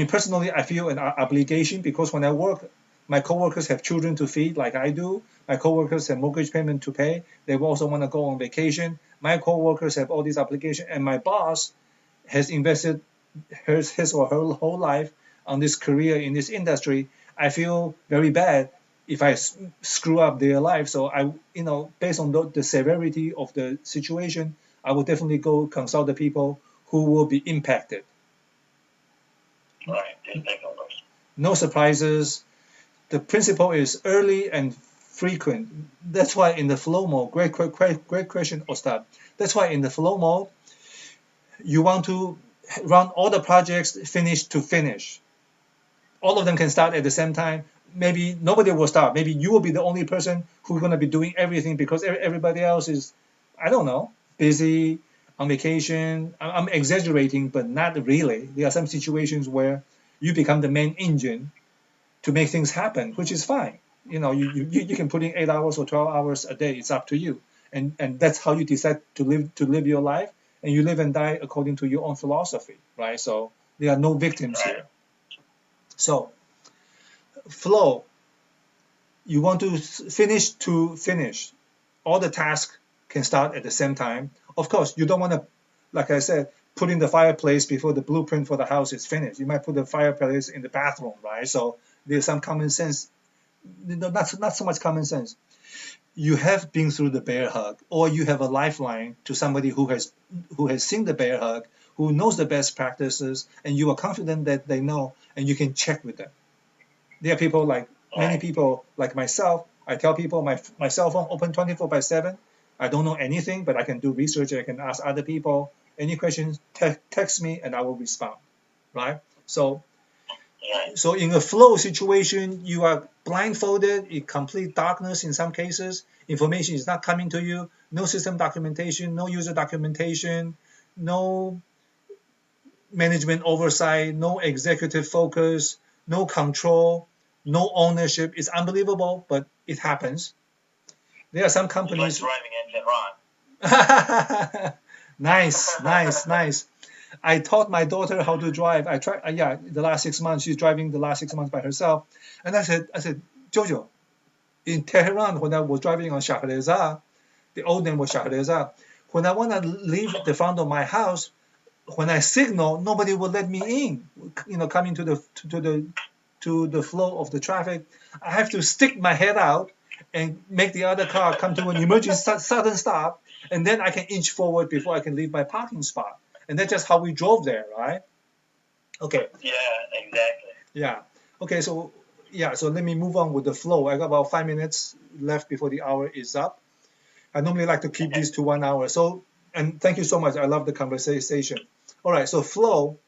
personally, I feel an obligation because when I work, my coworkers have children to feed like I do. My coworkers have mortgage payment to pay. They also want to go on vacation. My coworkers have all these obligations, and my boss has invested his or her whole life on this career in this industry. I feel very bad if I screw up their life. So based on the severity of the situation, I will definitely go consult the people who will be impacted. Right. No surprises. The principle is early and frequent. That's why in the flow mode, great question, Ostad. That's why in the flow mode, you want to run all the projects finish to finish. All of them can start at the same time. Maybe nobody will start. Maybe you will be the only person who's going to be doing everything because everybody else is, I don't know, busy, on vacation. I'm exaggerating, but not really. There are some situations where you become the main engine to make things happen, which is fine. You can put in 8 hours or 12 hours a day. It's up to you. And that's how you decide to live your life. And you live and die according to your own philosophy, right? So there are no victims here. So flow, you want to finish. All the tasks can start at the same time. Of course, you don't want to, like I said, put in the fireplace before the blueprint for the house is finished. You might put the fireplace in the bathroom, right? So there's some common sense, not so much common sense. You have been through the bear hug, or you have a lifeline to somebody who has seen the bear hug, who knows the best practices, and you are confident that they know, and you can check with them. There are people many people like myself. I tell people my cell phone open 24/7. I don't know anything, but I can do research. I can ask other people. Any questions, text me and I will respond, right? So in a flow situation, you are blindfolded in complete darkness in some cases. Information is not coming to you. No system documentation, no user documentation, no management oversight, no executive focus, no control, no ownership. It's unbelievable, but it happens. There are some companies. Driving engine run. Nice. I taught my daughter how to drive. I tried, the last 6 months, she's driving the last 6 months by herself. And I said, Jojo, in Tehran, when I was driving on Shahrezad, the old name was Shahrezad, when I want to leave the front of my house, when I signal, nobody will let me in, coming to the flow of the traffic. I have to stick my head out and make the other car come to an emergency sudden stop, and then I can inch forward before I can leave my parking spot. And that's just how we drove there, right? Okay. Yeah, exactly. Yeah. Okay, so let me move on with the flow. I got about 5 minutes left before the hour is up. I normally like to keep these to 1 hour. So, and thank you so much. I love the conversation. All right, so flow,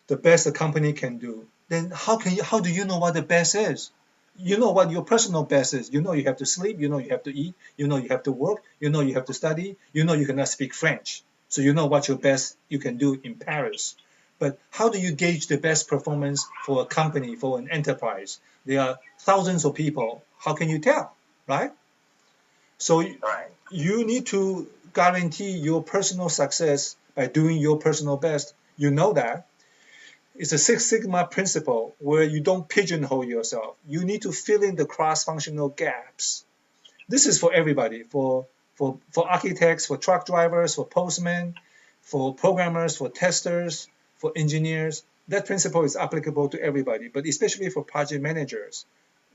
the best a company can do. Then how do you know what the best is? You know what your personal best is. You know you have to sleep. You know you have to eat. You know you have to work. You know you have to study. You know you cannot speak French. So you know what your best you can do in Paris. But how do you gauge the best performance for a company, for an enterprise? There are thousands of people. How can you tell, right? So you need to guarantee your personal success by doing your personal best. You know that. It's a Six Sigma principle where you don't pigeonhole yourself. You need to fill in the cross-functional gaps. This is for everybody, for architects, for truck drivers, for postmen, for programmers, for testers, for engineers. That principle is applicable to everybody, but especially for project managers.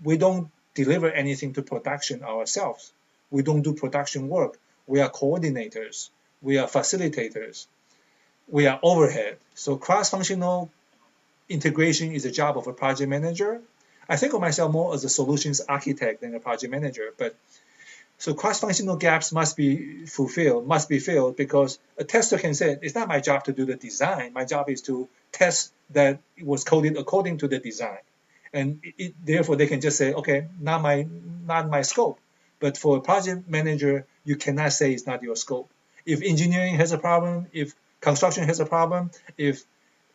We don't deliver anything to production ourselves. We don't do production work. We are coordinators. We are facilitators. We are overhead. So cross-functional integration is the job of a project manager. I think of myself more as a solutions architect than a project manager, but so cross-functional gaps must be filled because a tester can say, it's not my job to do the design. My job is to test that it was coded according to the design. And therefore they can just say, okay, not my scope. But for a project manager, you cannot say it's not your scope. If engineering has a problem, if construction has a problem, if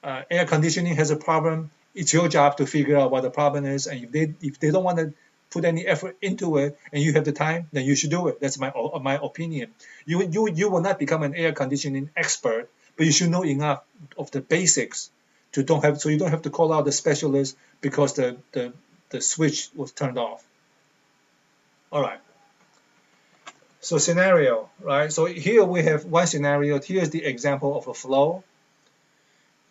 air conditioning has a problem, it's your job to figure out what the problem is. And if they don't want to put any effort into it and you have the time, then you should do it. That's my opinion. You will not become an air conditioning expert, but you should know enough of the basics so you don't have to call out the specialist because the switch was turned off. All right. So scenario, right? So here we have one scenario. Here's the example of a flow.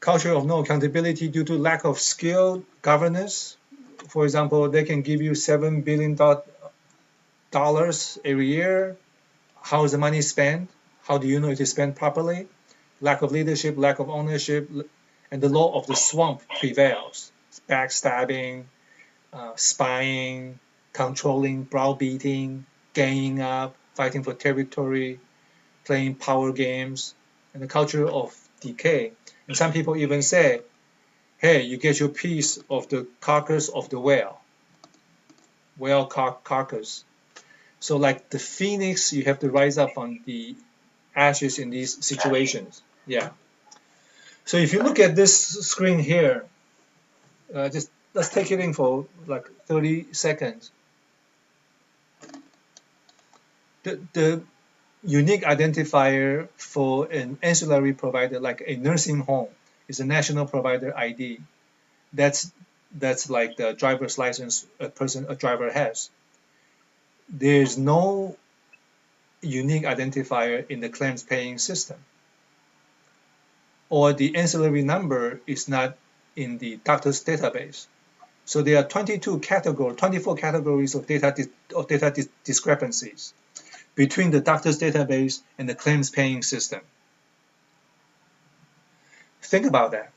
Culture of no accountability due to lack of skill governance. For example, they can give you $7 billion every year. How is the money spent? How do you know it is spent properly? Lack of leadership, lack of ownership, and the law of the swamp prevails. Backstabbing, spying, controlling, browbeating, ganging up, fighting for territory, playing power games, and the culture of decay. And some people even say, hey, you get your piece of the carcass of the whale carcass. So like the phoenix, you have to rise up from the ashes in these situations. Yeah. So if you look at this screen here, just let's take it in for like 30 seconds. The unique identifier for an ancillary provider like a nursing home is a national provider ID. That's like the driver's license a driver has. There's no unique identifier in the claims paying system, or the ancillary number is not in the doctor's database. So there are 24 categories of data discrepancies between the doctor's database and the claims paying system. Think about that.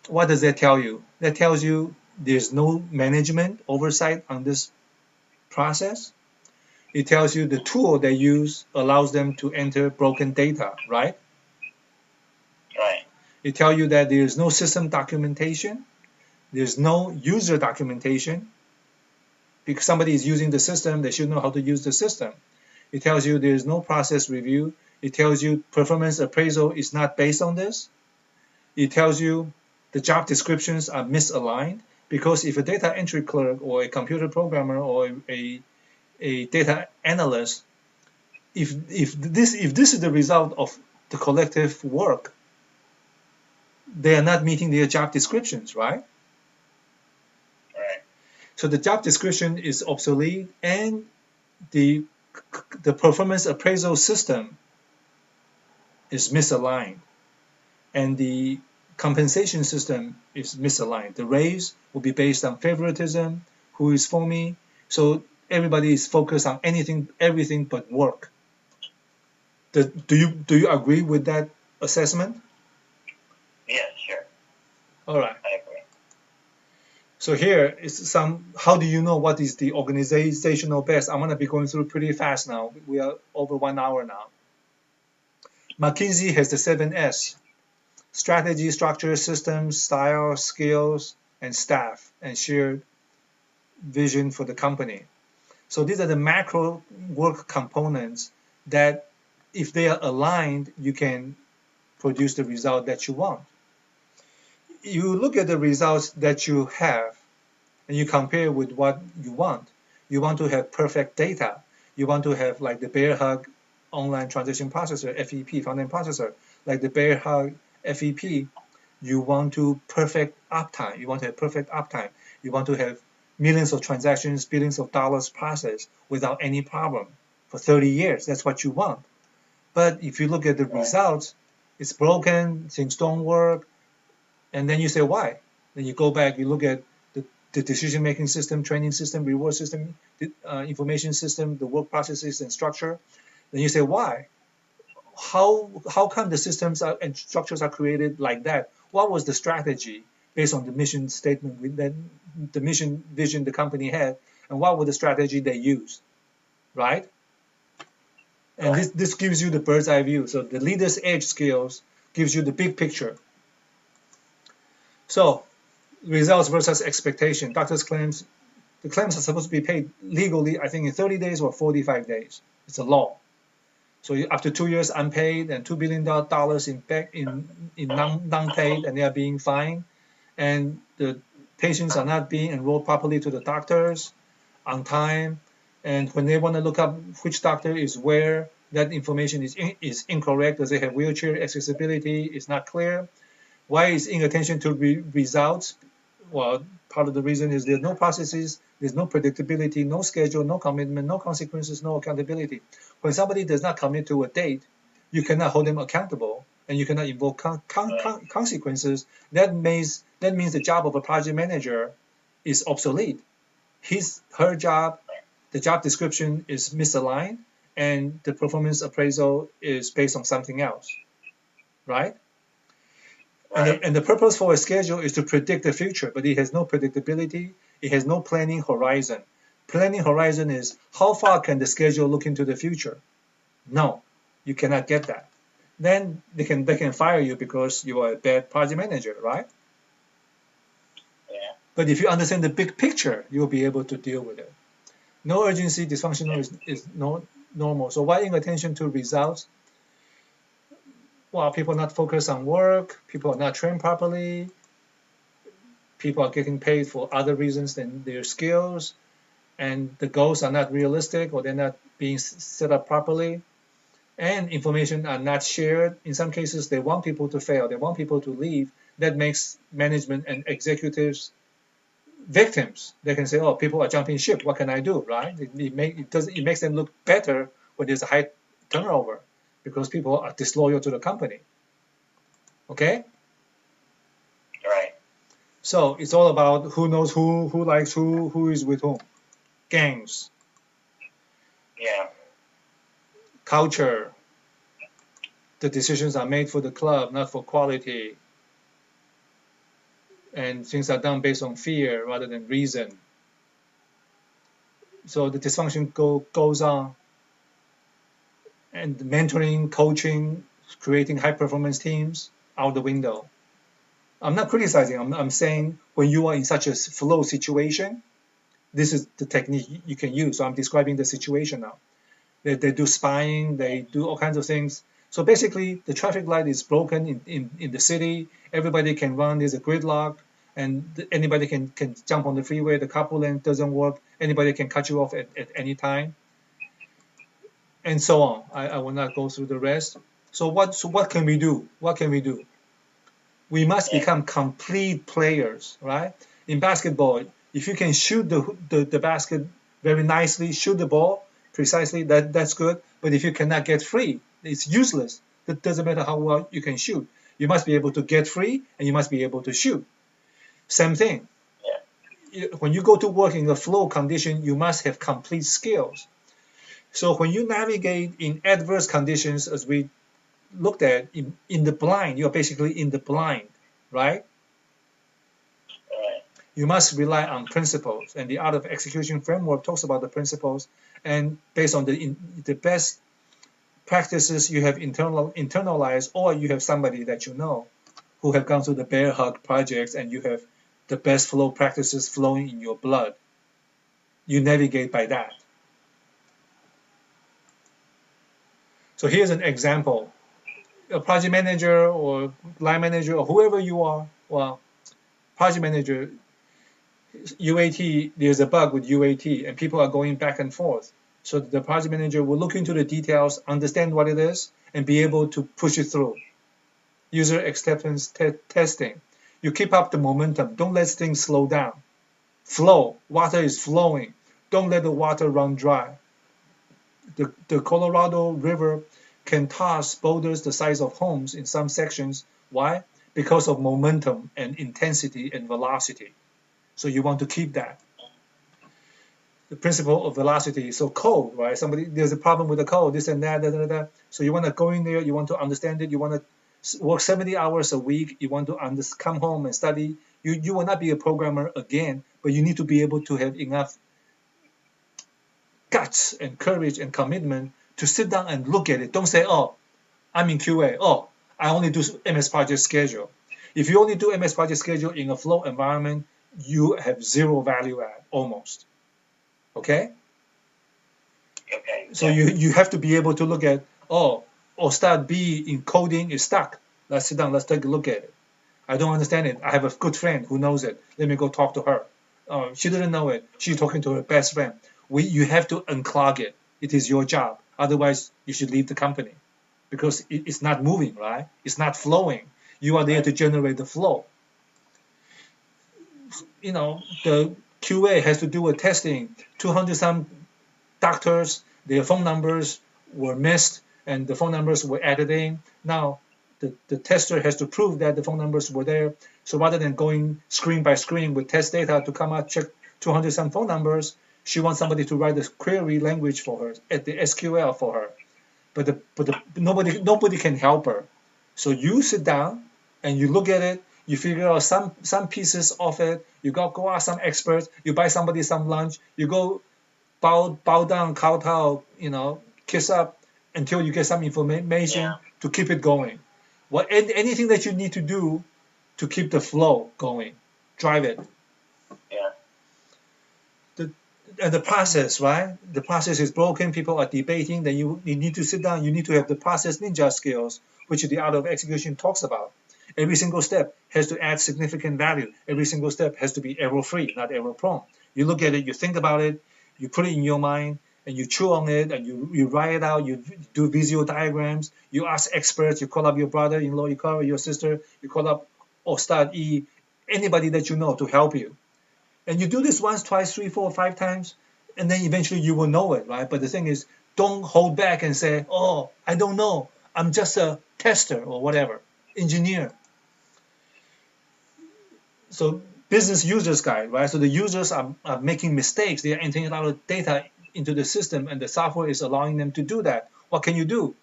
What does that tell you? That tells you there's no management oversight on this process. It tells you the tool they use allows them to enter broken data, right? Right. It tells you that there's no system documentation. There's no user documentation. Because somebody is using the system, they should know how to use the system. It tells you there's no process review. It tells you performance appraisal is not based on this. It tells you the job descriptions are misaligned because if a data entry clerk or a computer programmer or a data analyst, if this is the result of the collective work, they are not meeting their job descriptions, right? Right. So the job description is obsolete and the performance appraisal system is misaligned and the compensation system is misaligned. The raise will be based on favoritism, who is for me. So everybody is focused on everything but work. Do you agree with that assessment? Yes, sure. All right. I agree. So here is how do you know what is the organizational best? I'm going to be going through pretty fast now. We are over 1 hour now. McKinsey has the 7S: strategy, structure, systems, style, skills, and staff, and shared vision for the company. So these are the macro work components that if they are aligned, you can produce the result that you want. you look at the results that you have and you compare with what you want. You want to have perfect data. You want to have like the Bear Hug online transaction processor, FEP, front-end processor, like the Bear Hug FEP. You want to perfect uptime. You want to have perfect uptime. You want to have millions of transactions, billions of dollars processed without any problem for 30 years. That's what you want. But if you look at the results, it's broken, things don't work, and then you say why? Then you go back, you look at the decision-making system, training system, reward system, information system, the work processes and structure. Then you say why? How come the systems and structures are created like that? What was the strategy based on the mission statement that the mission vision the company had, and what was the strategy they used, right? And this gives you the bird's eye view. So the leader's edge skills gives you the big picture. So results versus expectation. Doctors claims the claims are supposed to be paid legally, I think in 30 days or 45 days. It's a law. So after 2 years unpaid and $2 billion in non-paid, and they are being fined, and the patients are not being enrolled properly to the doctors on time, and when they want to look up which doctor is where, that information is incorrect. Does they have wheelchair accessibility? It's not clear. Why is inattention to results? Well, part of the reason is there's no processes, there's no predictability, no schedule, no commitment, no consequences, no accountability. When somebody does not commit to a date, you cannot hold them accountable, and you cannot invoke consequences. That means the job of a project manager is obsolete. Her job, the job description is misaligned, and the performance appraisal is based on something else, right? And the purpose for a schedule is to predict the future, but it has no predictability. It has no planning horizon. Planning horizon is how far can the schedule look into the future? No, you cannot get that. Then they can fire you because you are a bad project manager, right? Yeah. But if you understand the big picture, you'll be able to deal with it. No urgency, dysfunctional is normal. So why inattention to results? Well, people are not focused on work, people are not trained properly, people are getting paid for other reasons than their skills, and the goals are not realistic, or they're not being set up properly, and information are not shared. In some cases, they want people to fail, they want people to leave. That makes management and executives victims. They can say, oh, people are jumping ship, what can I do, right? It makes them look better when there's a high turnover, because people are disloyal to the company. Okay? Right. So it's all about who knows who likes who is with whom. Gangs. Yeah. Culture. The decisions are made for the club, not for quality. And things are done based on fear rather than reason. So the dysfunction goes on. And mentoring, coaching, creating high performance teams, out the window. I'm not criticizing, I'm saying when you are in such a flow situation, this is the technique you can use. So I'm describing the situation now. They do spying, they do all kinds of things. So basically, the traffic light is broken in the city. Everybody can run, there's a gridlock, and anybody can jump on the freeway. The carpool lane doesn't work. Anybody can cut you off at any time. And so on. I will not go through the rest. So what can we do? What can we do? We must become complete players, right? In basketball, if you can shoot the basket very nicely, shoot the ball precisely, that's good. But if you cannot get free, it's useless. It doesn't matter how well you can shoot. You must be able to get free, and you must be able to shoot. Same thing. Yeah. When you go to work in a flow condition, you must have complete skills. So when you navigate in adverse conditions, as we looked at in the blind, you're basically in the blind, right? Right. You must rely on principles, and the art of execution framework talks about the principles, and based on the best practices you have internalized, or you have somebody that you know who have gone through the Bear Hug projects, and you have the best flow practices flowing in your blood. You navigate by that. So here's an example. A project manager or line manager or whoever you are, well, project manager, UAT, there's a bug with UAT, and people are going back and forth. So the project manager will look into the details, understand what it is, and be able to push it through. User acceptance testing. You keep up the momentum. Don't let things slow down. Flow. Water is flowing. Don't let the water run dry. The Colorado River can toss boulders the size of homes in some sections. Why? Because of momentum and intensity and velocity. So you want to keep that. The principle of velocity. So code, right? There's a problem with the code, this and that, da, da, da. So you want to go in there, you want to understand it, you want to work 70 hours a week, you want to come home and study. You will not be a programmer again, but you need to be able to have enough guts and courage and commitment to sit down and look at it. Don't say, oh, I'm in QA. Oh, I only do MS Project Schedule. If you only do MS Project Schedule in a flow environment, you have zero value add, almost. Okay? Okay. So you have to be able to look at, or start B in coding is stuck. Let's sit down, let's take a look at it. I don't understand it. I have a good friend who knows it. Let me go talk to her. She didn't know it. She's talking to her best friend. You have to unclog it. It is your job. Otherwise, you should leave the company because it's not moving, right? It's not flowing. You are there to generate the flow. The QA has to do a testing. 200 some doctors, their phone numbers were missed and the phone numbers were added in. Now, the tester has to prove that the phone numbers were there. So rather than going screen by screen with test data to come out, check 200 some phone numbers, she wants somebody to write the query language for her, at the SQL for her. But nobody can help her. So you sit down and you look at it, you figure out some pieces of it, you go ask some experts, you buy somebody some lunch, you go bow down, kowtow, kiss up until you get some information to keep it going. Anything that you need to do to keep the flow going, drive it. Yeah. The process, right? The process is broken. People are debating. Then you need to sit down. You need to have the process ninja skills, which the art of execution talks about. Every single step has to add significant value. Every single step has to be error-free, not error-prone. You look at it, you think about it, you put it in your mind, and you chew on it, and you write it out. You do visual diagrams. You ask experts. You call up your brother-in-law. You call up your sister. You call up Ostad E, anybody that you know to help you. And you do this once, twice, 3, 4, 5 times, and then eventually you will know it, right? But the thing is, don't hold back and say, oh, I don't know. I'm just a tester or whatever, engineer. So business users guide, right? So the users are making mistakes. They are entering a lot of data into the system, and the software is allowing them to do that. What can you do?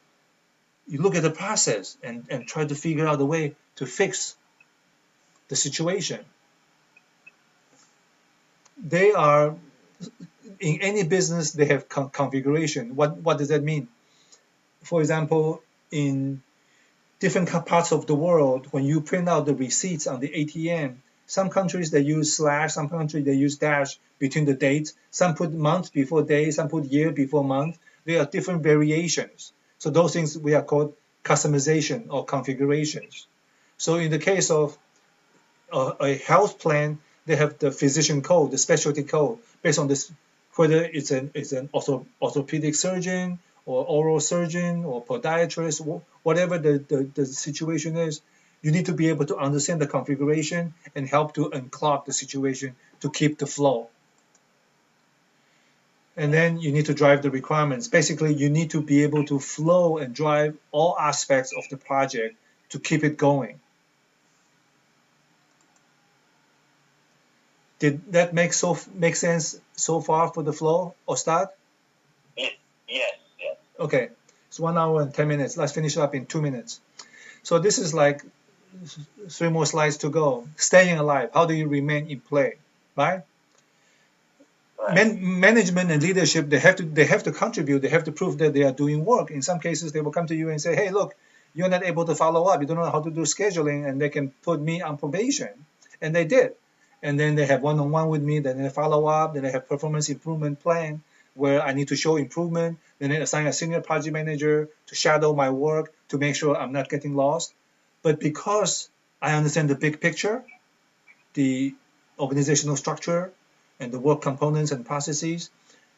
You look at the process and try to figure out a way to fix the situation. They are, in any business, they have configuration. What does that mean? For example, in different parts of the world, when you print out the receipts on the ATM, some countries they use slash, some countries they use dash between the dates. Some put month before day, some put year before month. There are different variations. So those things we are called customization or configurations. So in the case of a health plan, they have the physician code, the specialty code, based on this, whether it's an orthopedic surgeon or oral surgeon or podiatrist, whatever the situation is, you need to be able to understand the configuration and help to unclog the situation to keep the flow. And then you need to drive the requirements. Basically, you need to be able to flow and drive all aspects of the project to keep it going. Did that make sense so far for the flow, Ostad? Yes. Okay, it's 1 hour and 10 minutes. Let's finish up in 2 minutes. So this is like 3 more slides to go. Staying alive. How do you remain in play, right? Management and leadership, they have to contribute. They have to prove that they are doing work. In some cases, they will come to you and say, "Hey, look, you're not able to follow up. You don't know how to do scheduling," and they can put me on probation, and they did. And then they have one-on-one with me. Then they follow up. Then they have performance improvement plan where I need to show improvement. Then they assign a senior project manager to shadow my work to make sure I'm not getting lost. But because I understand the big picture, the organizational structure and the work components and processes.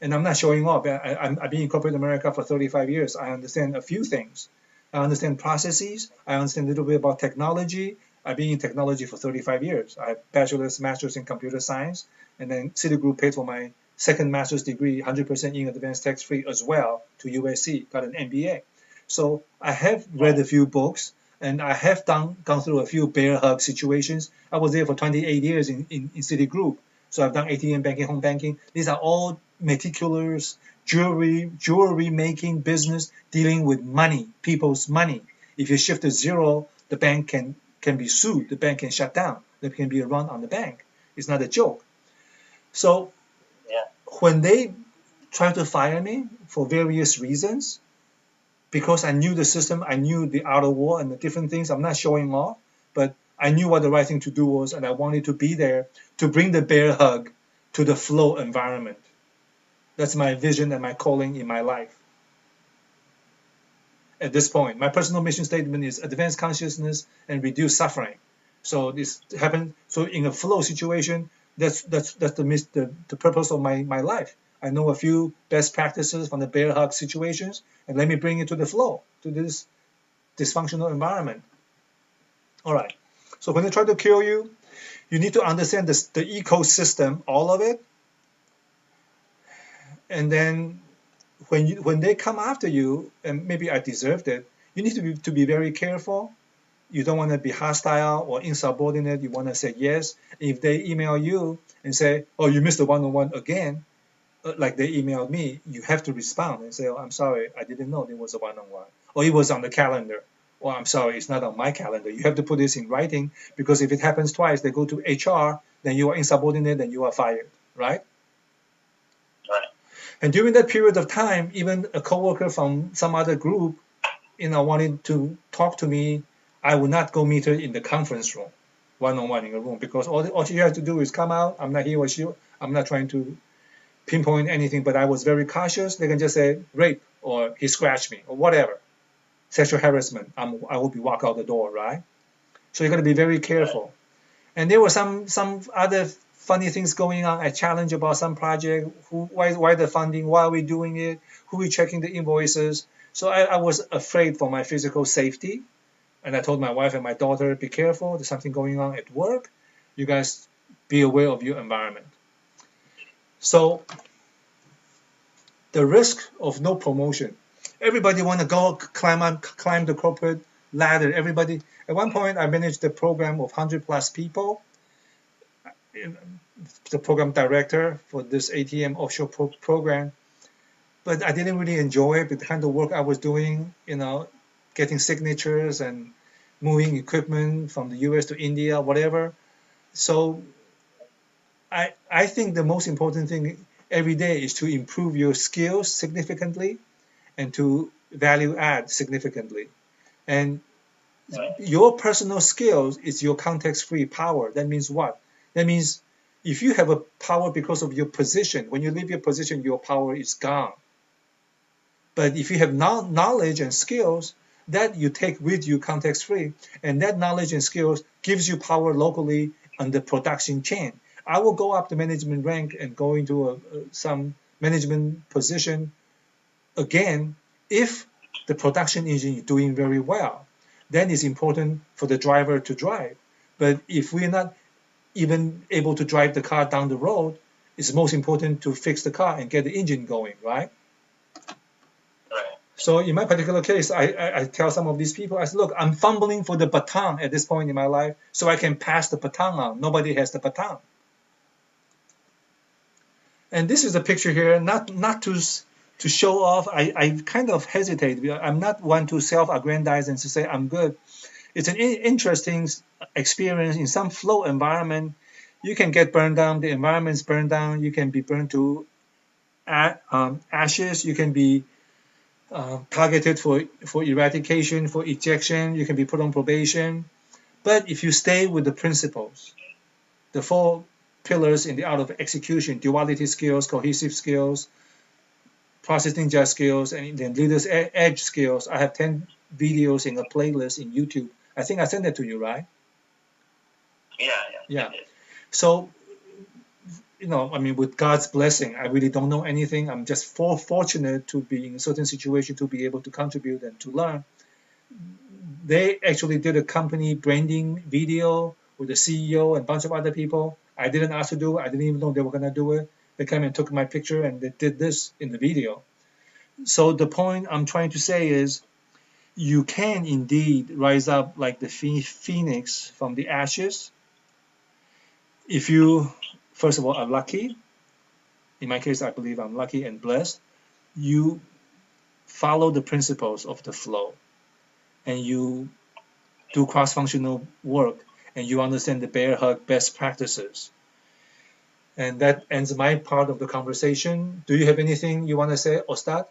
And I'm not showing off. I've been in corporate America for 35 years. I understand a few things. I understand processes. I understand a little bit about technology. I've been in technology for 35 years. I have bachelor's, master's in computer science, and then Citigroup paid for my second master's degree, 100% in advanced tax-free as well, to USC, got an MBA. So I have read a few books, and I have gone through a few bear hug situations. I was there for 28 years in Citigroup. So I've done ATM banking, home banking. These are all meticulous jewelry making business dealing with money, people's money. If you shift to zero, the bank can be sued. The bank can shut down. There can be a run on the bank. It's not a joke. So when they tried to fire me for various reasons, because I knew the system, I knew the outer wall and the different things, I'm not showing off, but I knew what the right thing to do was, and I wanted to be there to bring the bear hug to the flow environment. That's my vision and my calling in my life. At this point, my personal mission statement is advance consciousness and reduce suffering. So this happened. So in a flow situation, that's the purpose of my life. I know a few best practices from the bear hug situations, and let me bring it to the flow, to this dysfunctional environment. All right. So when they try to kill you, you need to understand the ecosystem, all of it. And then when they come after you, and maybe I deserved it, you need to be very careful. You don't want to be hostile or insubordinate. You want to say yes. If they email you and say, oh, you missed the one-on-one again, like they emailed me, you have to respond and say, oh, I'm sorry, I didn't know there was a one-on-one. Or it was on the calendar. Or I'm sorry, it's not on my calendar. You have to put this in writing, because if it happens twice, they go to HR, then you are insubordinate and you are fired, right? Right. And during that period of time, even a coworker from some other group, wanted to talk to me, I would not go meet her in the conference room, one-on-one in a room, because all she has to do is come out. I'm not here with you. I'm not trying to pinpoint anything, but I was very cautious. They can just say rape, or he scratched me, or whatever. Sexual harassment. I will be walk out the door, right? So you got to be very careful. And there were some other funny things going on. I challenged about some project. Why the funding? Why are we doing it? Who is checking the invoices? So I was afraid for my physical safety. And I told my wife and my daughter, be careful. There's something going on at work. You guys be aware of your environment. So the risk of no promotion. Everybody want to go climb the corporate ladder. Everybody. At one point, I managed a program of 100 plus people. The program director for this ATM offshore program. But I didn't really enjoy it, the kind of work I was doing, getting signatures and moving equipment from the US to India, whatever. So I think the most important thing every day is to improve your skills significantly and to value add significantly. And your personal skills is your context-free power. That means what? That means if you have a power because of your position, when you leave your position, your power is gone. But if you have knowledge and skills, that you take with you context-free, and that knowledge and skills gives you power locally on the production chain. I will go up the management rank and go into some management position again if the production engine is doing very well. Then it's important for the driver to drive. But if we're not even able to drive the car down the road, it's most important to fix the car and get the engine going, right? So in my particular case, I tell some of these people, I said, look, I'm fumbling for the baton at this point in my life so I can pass the baton on. Nobody has the baton. And this is a picture here, not to show off. I kind of hesitate. I'm not one to self-aggrandize and to say I'm good. It's an interesting experience in some flow environment. You can get burned down. The environment's burned down. You can be burned to ashes. You can be targeted for eradication, for ejection. You can be put on probation. But if you stay with the principles, the 4 pillars in the art of execution, duality skills, cohesive skills, process ninja skills, and then leader's edge skills. I have 10 videos in a playlist in YouTube. I think I sent that to you, right? Yeah. So, I mean, with God's blessing, I really don't know anything. I'm just fortunate to be in a certain situation to be able to contribute and to learn. They actually did a company branding video with the CEO and a bunch of other people. I didn't ask to do it. I didn't even know they were going to do it. They came and took my picture and they did this in the video. So the point I'm trying to say is you can indeed rise up like the phoenix from the ashes if you, first of all, are lucky. In my case, I believe I'm lucky and blessed. You follow the principles of the flow and you do cross-functional work and you understand the bear hug best practices. And that ends my part of the conversation. Do you have anything you want to say, Ostad?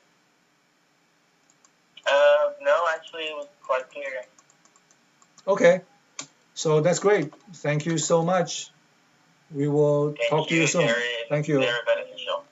No, actually, it was quite clear. Okay, so that's great. Thank you so much. We will talk to you soon. Jerry. Thank you. Very beneficial.